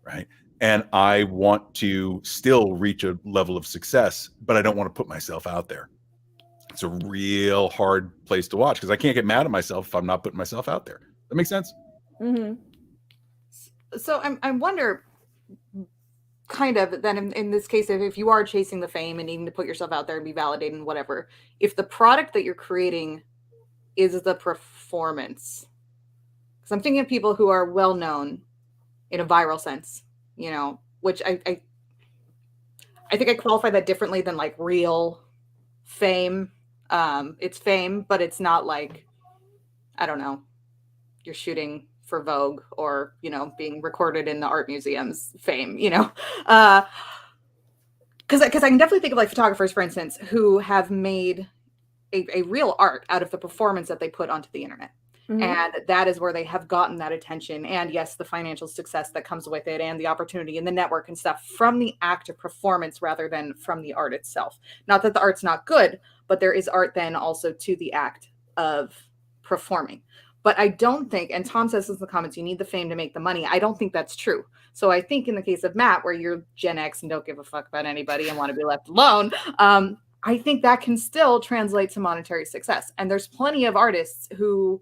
right? And I want to still reach a level of success, but I don't want to put myself out there. It's a real hard place to watch because I can't get mad at myself if I'm not putting myself out there. That makes sense? Mm-hmm. So I wonder, kind of, then in this case, if you are chasing the fame and needing to put yourself out there and be validated and whatever, if the product that you're creating is the performance, because I'm thinking of people who are well known in a viral sense, you know, which I think I qualify that differently than like real fame. It's fame, but it's not like, I don't know, you're shooting for Vogue or, you know, being recorded in the art museum's fame, you know, because I can definitely think of like photographers, for instance, who have made a real art out of the performance that they put onto the internet. Mm-hmm. And that is where they have gotten that attention. And yes, the financial success that comes with it and the opportunity and the network and stuff from the act of performance rather than from the art itself. Not that the art's not good, but there is art then also to the act of performing. But I don't think, and Tom says this in the comments, you need the fame to make the money. I don't think that's true. So I think in the case of Matt, where you're Gen X and don't give a fuck about anybody and want to be left alone, I think that can still translate to monetary success. And there's plenty of artists who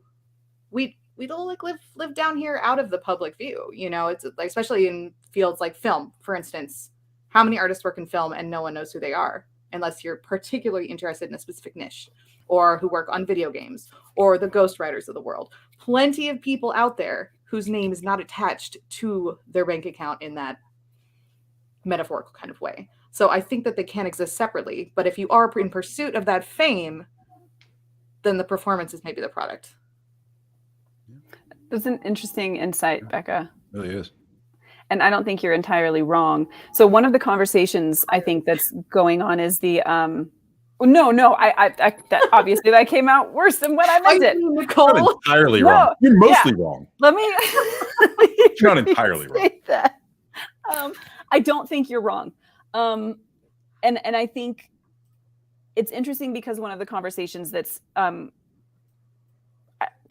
we don't like live down here out of the public view. You know, it's like, especially in fields like film, for instance. How many artists work in film and no one knows who they are unless you're particularly interested in a specific niche, or who work on video games, or the ghostwriters of the world. Plenty of people out there whose name is not attached to their bank account in that metaphorical kind of way. So I think that they can exist separately, but if you are in pursuit of that fame, then the performance is maybe the product. That's an interesting insight, Becca. It really is. And I don't think you're entirely wrong. So one of the conversations I think that's going on is the that obviously that came out worse than what I meant it. Nicole. Not entirely wrong. You're mostly wrong. Let me You're not entirely wrong. That. I don't think you're wrong. And I think it's interesting because one of the conversations that's kind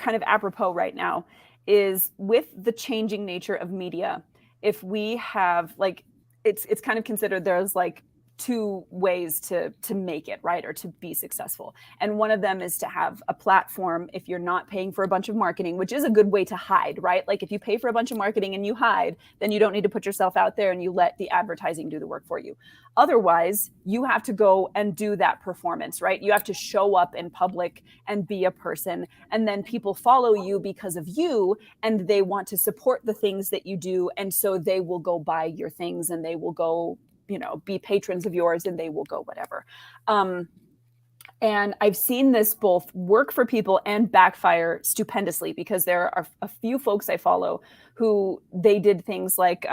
of apropos right now is with the changing nature of media. If we have like, it's kind of considered there's like two ways to make it, right, or to be successful. And one of them is to have a platform if you're not paying for a bunch of marketing, which is a good way to hide, right? Like if you pay for a bunch of marketing and you hide, then you don't need to put yourself out there and you let the advertising do the work for you. Otherwise, you have to go and do that performance, right? You have to show up in public and be a person, and then people follow you because of you, and they want to support the things that you do, and so they will go buy your things and they will go, you know, be patrons of yours, and they will go whatever. And I've seen this both work for people and backfire stupendously, because there are a few folks I follow who they did things like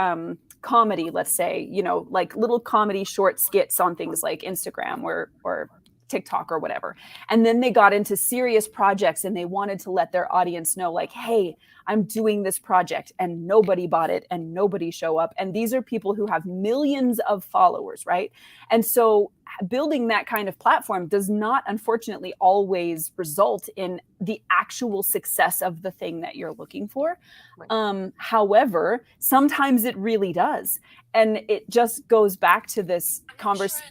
comedy, let's say, you know, like little comedy short skits on things like Instagram or TikTok or whatever. And then they got into serious projects and they wanted to let their audience know, like, hey, I'm doing this project, and nobody bought it and nobody show up. And these are people who have millions of followers, right? And so building that kind of platform does not, unfortunately, always result in the actual success of the thing that you're looking for. Right. However, sometimes it really does. And it just goes back to this conversation.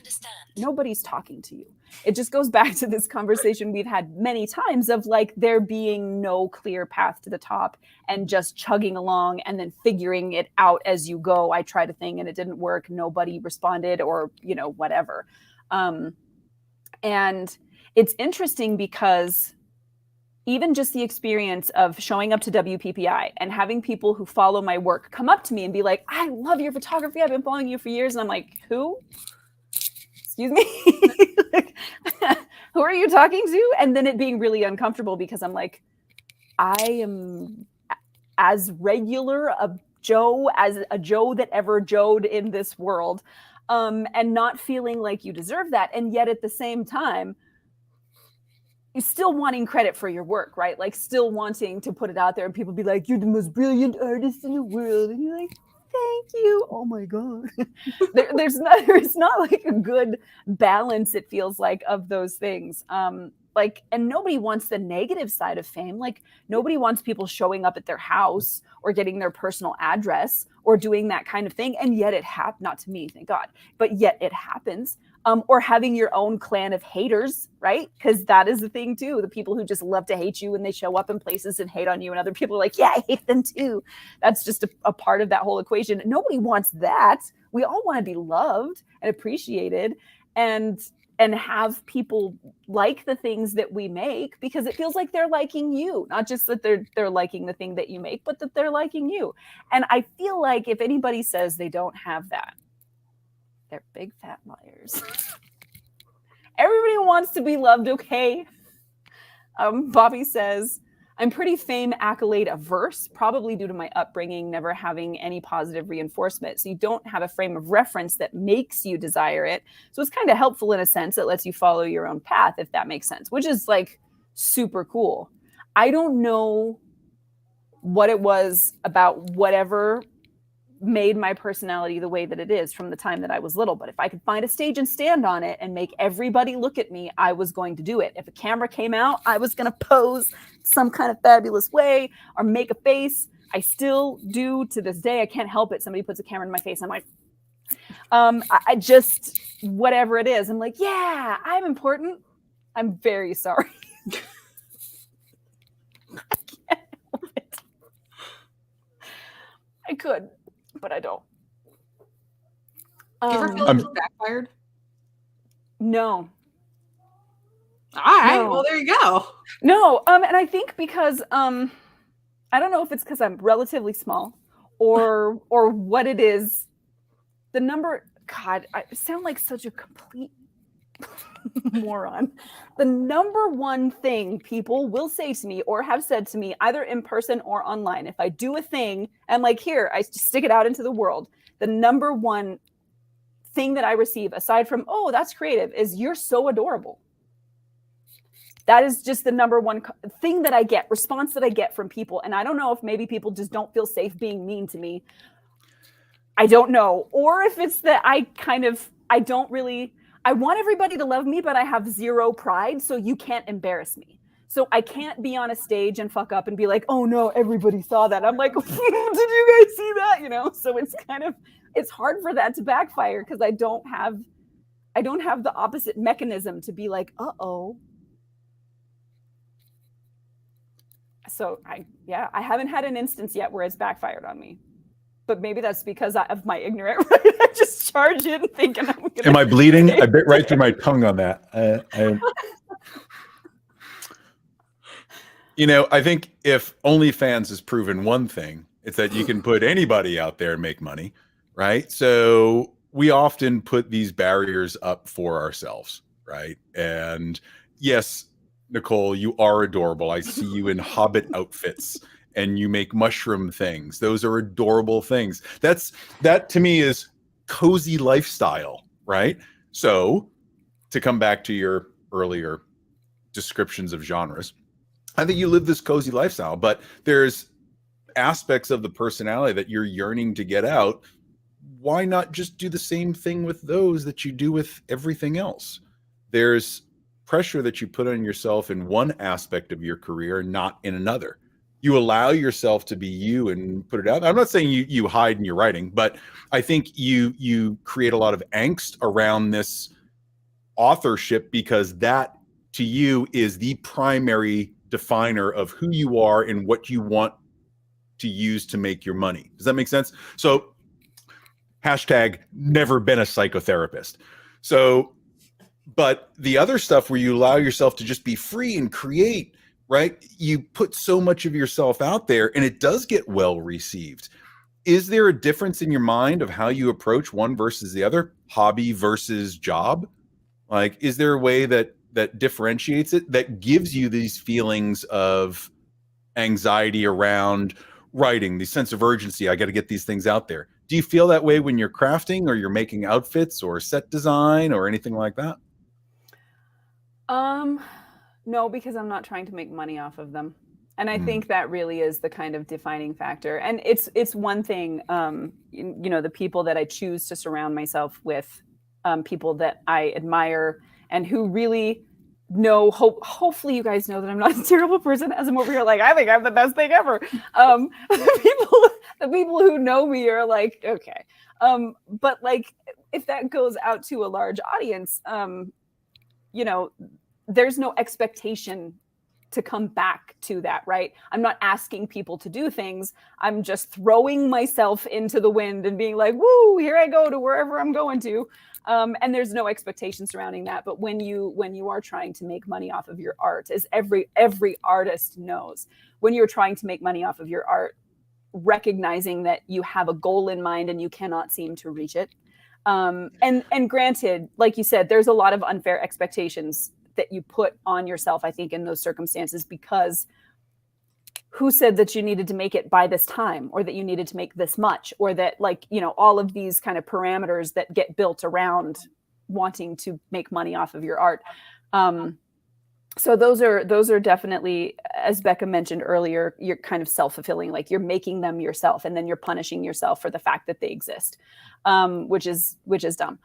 Nobody's talking to you. It just goes back to this conversation we've had many times of like there being no clear path to the top and just chugging along and then figuring it out as you go. I tried a thing and it didn't work. Nobody responded, or, you know, whatever. And it's interesting because even just the experience of showing up to WPPI and having people who follow my work come up to me and be like, I love your photography. I've been following you for years. And I'm like, who? Excuse me? Like, who are you talking to? And then it being really uncomfortable because I'm like, I am as regular a Joe as a Joe that ever Joed in this world, and not feeling like you deserve that. And yet at the same time, you're still wanting credit for your work, right? Like still wanting to put it out there and people be like, you're the most brilliant artist in the world. And you're like, thank you. Oh my God. There's not like a good balance, it feels like, of those things. Like, and nobody wants the negative side of fame. Like nobody wants people showing up at their house or getting their personal address or doing that kind of thing. And yet it happens, not to me, thank God, but yet it happens. Or having your own clan of haters, right? Because that is the thing too. The people who just love to hate you and they show up in places and hate on you, and other people are like, yeah, I hate them too. That's just a part of that whole equation. Nobody wants that. We all want to be loved and appreciated and have people like the things that we make, because it feels like they're liking you, not just that they're liking the thing that you make, but that they're liking you. And I feel like if anybody says they don't have that, they're big fat liars. Everybody wants to be loved, okay? Bobby says, I'm pretty fame accolade averse, probably due to my upbringing, never having any positive reinforcement. So you don't have a frame of reference that makes you desire it. So it's kind of helpful in a sense. It lets you follow your own path, if that makes sense, which is like super cool. I don't know what it was about whatever made my personality the way that it is from the time that I was little. But if I could find a stage and stand on it and make everybody look at me, I was going to do it. If a camera came out, I was going to pose some kind of fabulous way or make a face. I still do to this day. I can't help it. Somebody puts a camera in my face, I'm like, I just, whatever it is, I'm like, yeah, I'm important. I'm very sorry. I can't help it. I could, but I don't. Do you ever feel like it's backfired? No. All right. No. Well, there you go. No. And I think because I don't know if it's because I'm relatively small or what it is. The number, God, I sound like such a complete moron. The number one thing people will say to me or have said to me, either in person or online, if I do a thing and like here, I stick it out into the world, the number one thing that I receive, aside from, oh, that's creative, is you're so adorable. That is just the number one thing that I get, response that I get from people. And I don't know if maybe people just don't feel safe being mean to me. I don't know. Or if it's that I want everybody to love me, but I have zero pride. So you can't embarrass me. So I can't be on a stage and fuck up and be like, oh no, everybody saw that. I'm like, did you guys see that? You know? So it's hard for that to backfire because I don't have the opposite mechanism to be like, uh-oh. So I haven't had an instance yet where it's backfired on me. But maybe that's because of my ignorant, right? I just charge in thinking I'm gonna. Am I bleeding? I bit right through my tongue on that. I think if OnlyFans has proven one thing, it's that you can put anybody out there and make money, right? So we often put these barriers up for ourselves, right? And yes, Nicole, you are adorable. I see you in Hobbit outfits and you make mushroom things. Those are adorable things. That to me is cozy lifestyle, right? So to come back to your earlier descriptions of genres, I think you live this cozy lifestyle, but there's aspects of the personality that you're yearning to get out. Why not just do the same thing with those that you do with everything else? There's pressure that you put on yourself in one aspect of your career, not in another. You allow yourself to be you and put it out. I'm not saying you hide in your writing, but I think you create a lot of angst around this authorship because that to you is the primary definer of who you are and what you want to use to make your money. Does that make sense? So hashtag never been a psychotherapist. So, but the other stuff where you allow yourself to just be free and create, right? You put so much of yourself out there and it does get well received. Is there a difference in your mind of how you approach one versus the other, hobby versus job? Like, is there a way that differentiates it, that gives you these feelings of anxiety around writing, the sense of urgency? I got to get these things out there. Do you feel that way when you're crafting or you're making outfits or set design or anything like that? No, because I'm not trying to make money off of them. And I think that really is the kind of defining factor. And it's one thing, the people that I choose to surround myself with, people that I admire and who really know, hopefully you guys know that I'm not a terrible person as I'm over here like, I think I'm the best thing ever. The people who know me are like, okay. But like, if that goes out to a large audience, there's no expectation to come back to that, right? I'm not asking people to do things. I'm just throwing myself into the wind and being like, woo, here I go to wherever I'm going to. And there's no expectation surrounding that. But when you are trying to make money off of your art, as every artist knows, when you're trying to make money off of your art, recognizing that you have a goal in mind and you cannot seem to reach it. And granted, like you said, there's a lot of unfair expectations that you put on yourself, I think, in those circumstances, because who said that you needed to make it by this time, or that you needed to make this much, or that all of these kind of parameters that get built around wanting to make money off of your art. So those are definitely, as Becca mentioned earlier, you're kind of self-fulfilling, like you're making them yourself and then you're punishing yourself for the fact that they exist, which is dumb.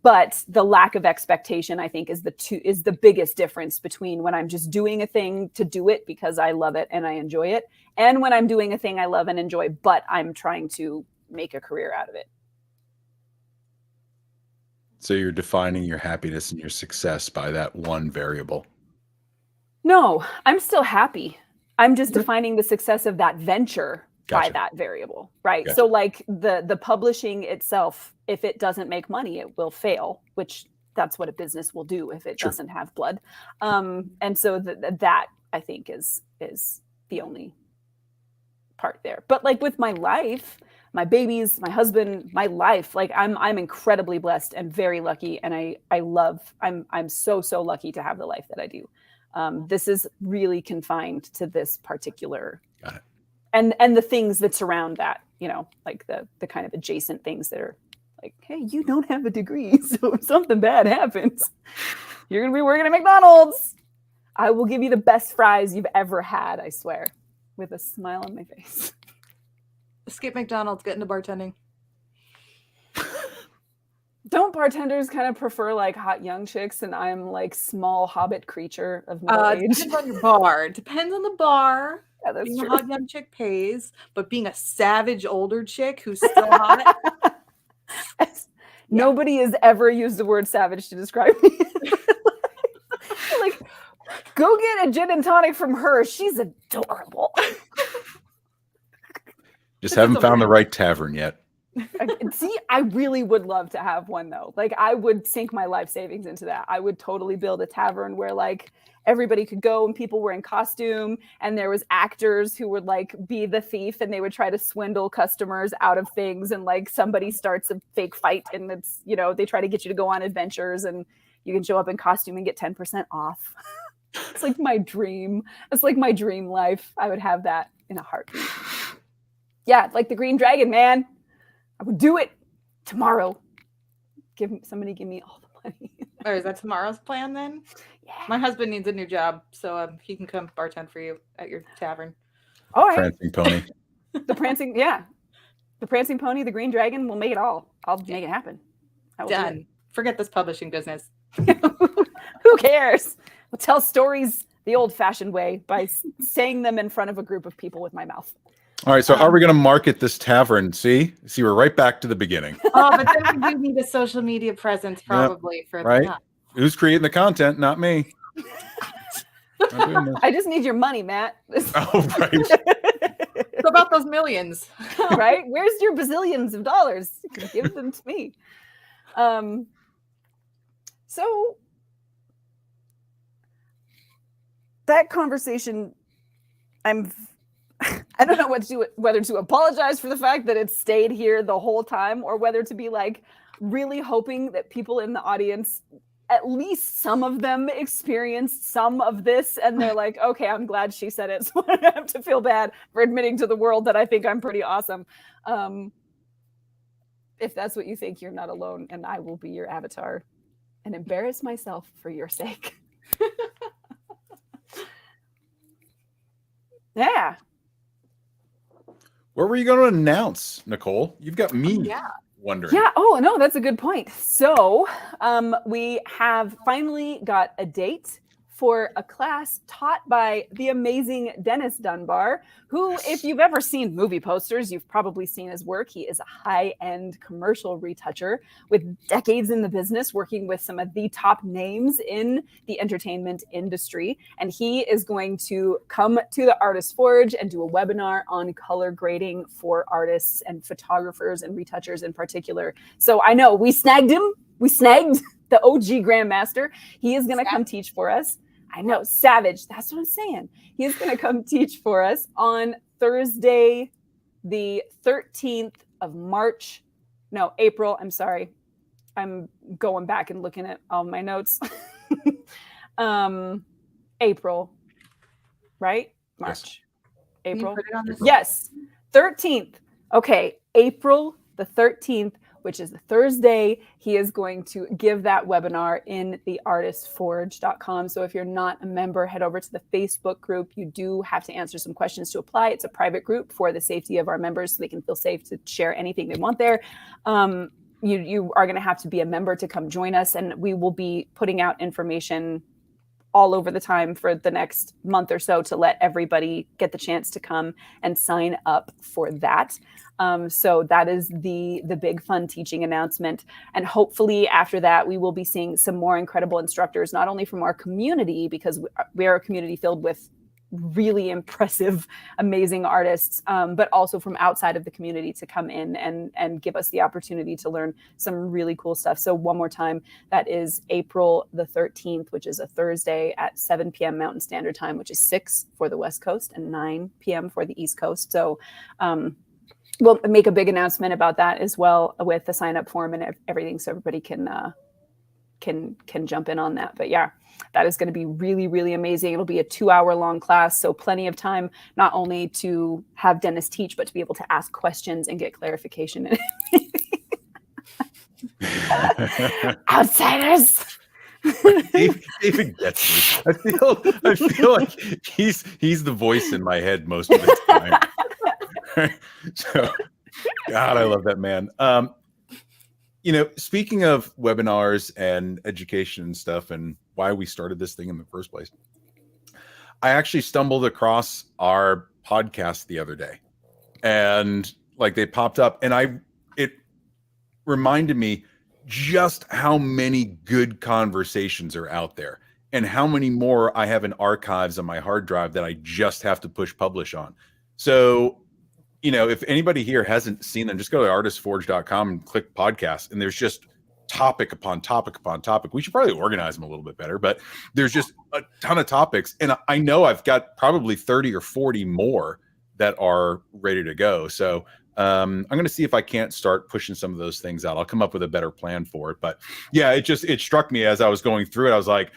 But the lack of expectation, I think, is the biggest difference between when I'm just doing a thing to do it because I love it and I enjoy it, and when I'm doing a thing I love and enjoy, but I'm trying to make a career out of it. So you're defining your happiness and your success by that one variable. No, I'm still happy. I'm just defining the success of that venture by Gotcha. that variable, right? Gotcha. So like the publishing itself, if it doesn't make money, it will fail, which that's what a business will do if it Sure. doesn't have blood. And so that I think is the only part there. But like with my life, my babies, my husband, my life, like I'm incredibly blessed and very lucky, and I'm so lucky to have the life that I do. This is really confined to this particular, Got it. and the things that surround that, you know, like the kind of adjacent things that are like, hey, you don't have a degree, so if something bad happens, you're gonna be working at McDonald's. I will give you the best fries you've ever had, I swear, with a smile on my face. Skip McDonald's, get into bartending. Don't bartenders kind of prefer like hot young chicks, and I'm like small hobbit creature of middle age? Depends on your bar. Depends on the bar. Yeah, that's Being true. a hot young chick pays, but being a savage older chick who's still hot. Nobody has ever used the word savage to describe me. Like, go get a gin and tonic from her. She's adorable. Just haven't found the right tavern yet. See, I really would love to have one though. Like, I would sink my life savings into that. I would totally build a tavern where like everybody could go and people were in costume, and there was actors who would like be the thief, and they would try to swindle customers out of things, and like somebody starts a fake fight, and it's, you know, they try to get you to go on adventures, and you can show up in costume and get 10% off. It's like my dream. It's like my dream life. I would have that in a heartbeat. Yeah, like the Green Dragon, man. I would do it tomorrow. Somebody give me all the money. Or is that tomorrow's plan then? Yeah. My husband needs a new job, so he can come bartend for you at your tavern. All right. Prancing pony. The prancing pony, the Green Dragon, will make it all. I'll make it happen. I will do Done. Forget this publishing business. it. Who cares? We'll tell stories the old-fashioned way by saying them in front of a group of people with my mouth. All right, so how are we going to market this tavern? See, we're right back to the beginning. Oh, but then we do need a social media presence probably for right. that. Who's creating the content? Not me. I just need your money, Matt. Oh, right. So about those millions. Right? Where's your bazillions of dollars? Give them to me. So that conversation, I don't know what to do, whether to apologize for the fact that it stayed here the whole time, or whether to be like really hoping that people in the audience, at least some of them, experienced some of this, and they're like, okay, I'm glad she said it, so I don't have to feel bad for admitting to the world that I think I'm pretty awesome. If that's what you think, you're not alone, and I will be your avatar and embarrass myself for your sake. Yeah. Where were you going to announce, Nicole? You've got me wondering. Yeah. Oh, no, that's a good point. So we have finally got a date for a class taught by the amazing Dennis Dunbar, who, if you've ever seen movie posters, you've probably seen his work. He is a high-end commercial retoucher with decades in the business, working with some of the top names in the entertainment industry. And he is going to come to the Artist Forge and do a webinar on color grading for artists and photographers and retouchers in particular. So I know we snagged him. We snagged the OG Grandmaster. He is going to come teach for us. I know, savage. That's what I'm saying. He's going to come teach for us on Thursday, the 13th of March. No, April. I'm sorry. I'm going back and looking at all my notes. April, right? March. Yes. April. Can you put it on this? Yes. 13th. Okay. April the 13th. which is the Thursday, he is going to give that webinar in the artistforge.com. So if you're not a member, head over to the Facebook group. You do have to answer some questions to apply. It's a private group for the safety of our members, so they can feel safe to share anything they want there. You are going to have to be a member to come join us, and we will be putting out information all over the time for the next month or so to let everybody get the chance to come and sign up for that. So that is the big fun teaching announcement. And hopefully after that, we will be seeing some more incredible instructors, not only from our community, because we are a community filled with really impressive, amazing artists, but also from outside of the community to come in and give us the opportunity to learn some really cool stuff. So one more time, that is April the 13th, which is a Thursday at 7 p.m. Mountain Standard Time, which is 6 for the West Coast and 9 p.m. for the East Coast. So we'll make a big announcement about that as well with the sign up form and everything, so everybody can jump in on that. But yeah, that is going to be really, really amazing. It'll be a 2-hour long class, so plenty of time not only to have Dennis teach, but to be able to ask questions and get clarification. Outsiders. David gets me. I feel like he's the voice in my head most of the time. So, God, I love that man. Speaking of webinars and education and stuff and why we started this thing in the first place, I actually stumbled across our podcast the other day, and like they popped up, and it reminded me just how many good conversations are out there and how many more I have in archives on my hard drive that I just have to push publish on. So, if anybody here hasn't seen them, just go to artistforge.com and click podcast, and there's just topic upon topic upon topic. We should probably organize them a little bit better, but there's just a ton of topics. And I know I've got probably 30 or 40 more that are ready to go. So I'm going to see if I can't start pushing some of those things out. I'll come up with a better plan for it. But yeah, it struck me as I was going through it. I was like,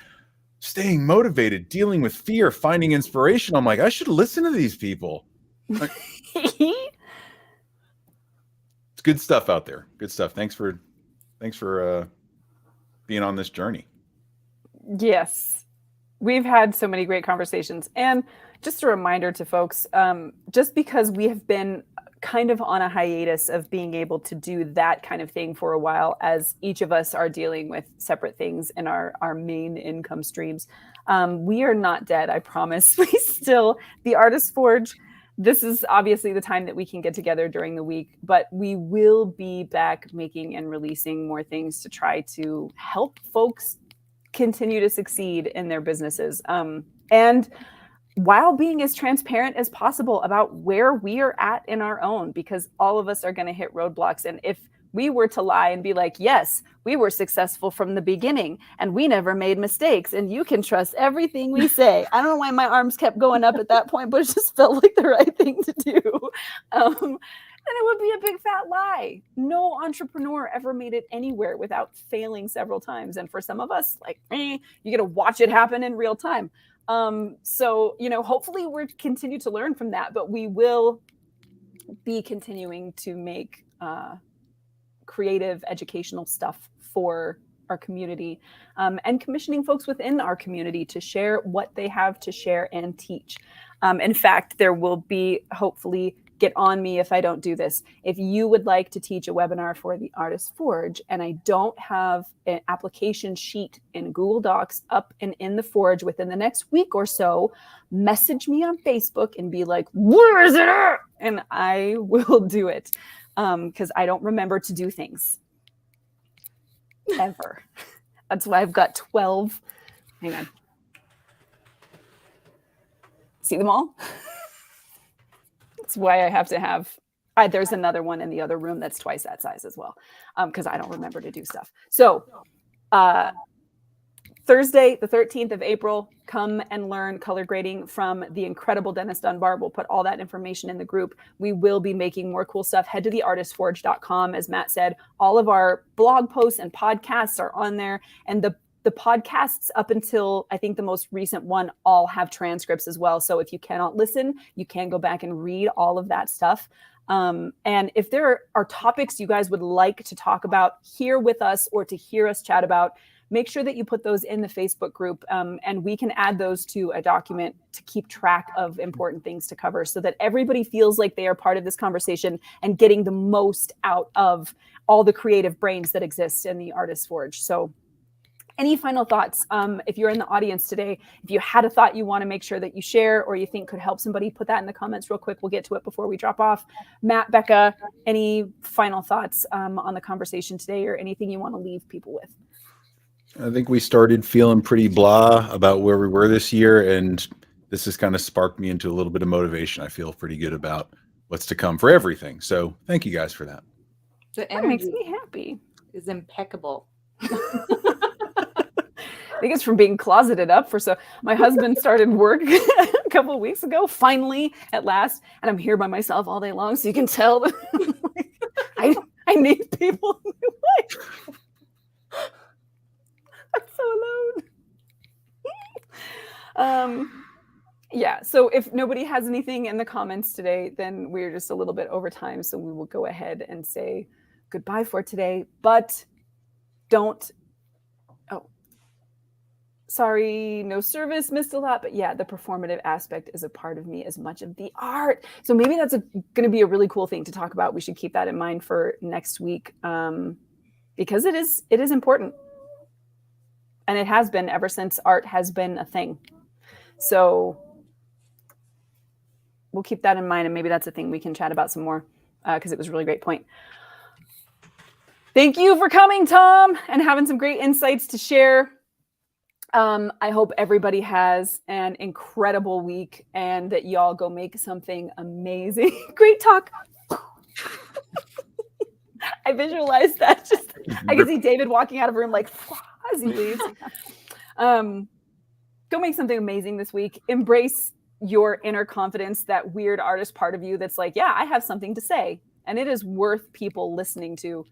staying motivated, dealing with fear, finding inspiration. I'm like, I should listen to these people. It's good stuff out there. Good stuff. Thanks for being on this journey. Yes, we've had so many great conversations. And just a reminder to folks, just because we have been kind of on a hiatus of being able to do that kind of thing for a while, as each of us are dealing with separate things in our main income streams, we are not dead, I promise. The Artist Forge, this is obviously the time that we can get together during the week, but we will be back making and releasing more things to try to help folks continue to succeed in their businesses. And while being as transparent as possible about where we are at in our own, because all of us are going to hit roadblocks. And if we were to lie and be like, yes, we were successful from the beginning and we never made mistakes and you can trust everything we say. I don't know why my arms kept going up at that point, but it just felt like the right thing to do. And it would be a big fat lie. No entrepreneur ever made it anywhere without failing several times. And for some of us, like, you get to watch it happen in real time. So, hopefully we'll continue to learn from that, but we will be continuing to make creative educational stuff for our community, and commissioning folks within our community to share what they have to share and teach. In fact, there will be, hopefully, get on me if I don't do this. If you would like to teach a webinar for the Artist Forge and I don't have an application sheet in Google Docs up and in the Forge within the next week or so, message me on Facebook and be like, where is it at? And I will do it, because I don't remember to do things ever. That's why I've got 12. Hang on. See them all? That's why I have to have, there's another one in the other room that's twice that size as well, because I don't remember to do stuff. So Thursday, the 13th of April, come and learn color grading from the incredible Dennis Dunbar. We'll put all that information in the group. We will be making more cool stuff. Head to theartistforge.com. As Matt said, all of our blog posts and podcasts are on there. And the The podcasts up until I think the most recent one all have transcripts as well. So if you cannot listen, you can go back and read all of that stuff. And if there are topics you guys would like to talk about here with us or to hear us chat about, make sure that you put those in the Facebook group, and we can add those to a document to keep track of important things to cover so that everybody feels like they are part of this conversation and getting the most out of all the creative brains that exist in the Artist Forge. So any final thoughts? If you're in the audience today, if you had a thought you want to make sure that you share or you think could help somebody, put that in the comments real quick. We'll get to it before we drop off. Matt, Becca, any final thoughts on the conversation today or anything you want to leave people with? I think we started feeling pretty blah about where we were this year, and this has kind of sparked me into a little bit of motivation. I feel pretty good about what's to come for everything. So thank you guys for that. The That makes energy me happy. is impeccable. I think it's from being closeted up for so. My husband started work a couple of weeks ago, finally, at last, and I'm here by myself all day long. So you can tell that I need people in my life. I'm so alone. Yeah. So if nobody has anything in the comments today, then we're just a little bit over time. So we will go ahead and say goodbye for today. But don't. Sorry, no service, missed a lot, but yeah, the performative aspect is a part of me as much of the art. So maybe that's going to be a really cool thing to talk about. We should keep that in mind for next week, because it is important, and it has been ever since art has been a thing. So we'll keep that in mind, and maybe that's a thing we can chat about some more, because it was a really great point. Thank you for coming, Tom, and having some great insights to share. I hope everybody has an incredible week and that y'all go make something amazing. Great talk. I visualized that. I can see David walking out of a room like as he leaves. Go make something amazing this week. Embrace your inner confidence, that weird artist part of you that's like, yeah, I have something to say, and it is worth people listening to.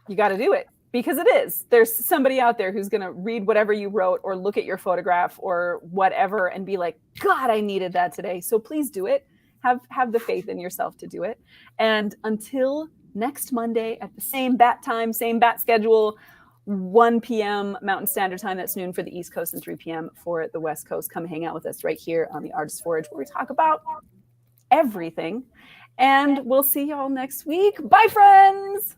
You got to do it. Because it is. There's somebody out there who's going to read whatever you wrote or look at your photograph or whatever and be like, God, I needed that today. So please do it. Have the faith in yourself to do it. And until next Monday at the same bat time, same bat schedule, 1 p.m. Mountain Standard Time. That's noon for the East Coast and 3 p.m. for the West Coast. Come hang out with us right here on the Artist Forge, where we talk about everything. And we'll see y'all next week. Bye, friends.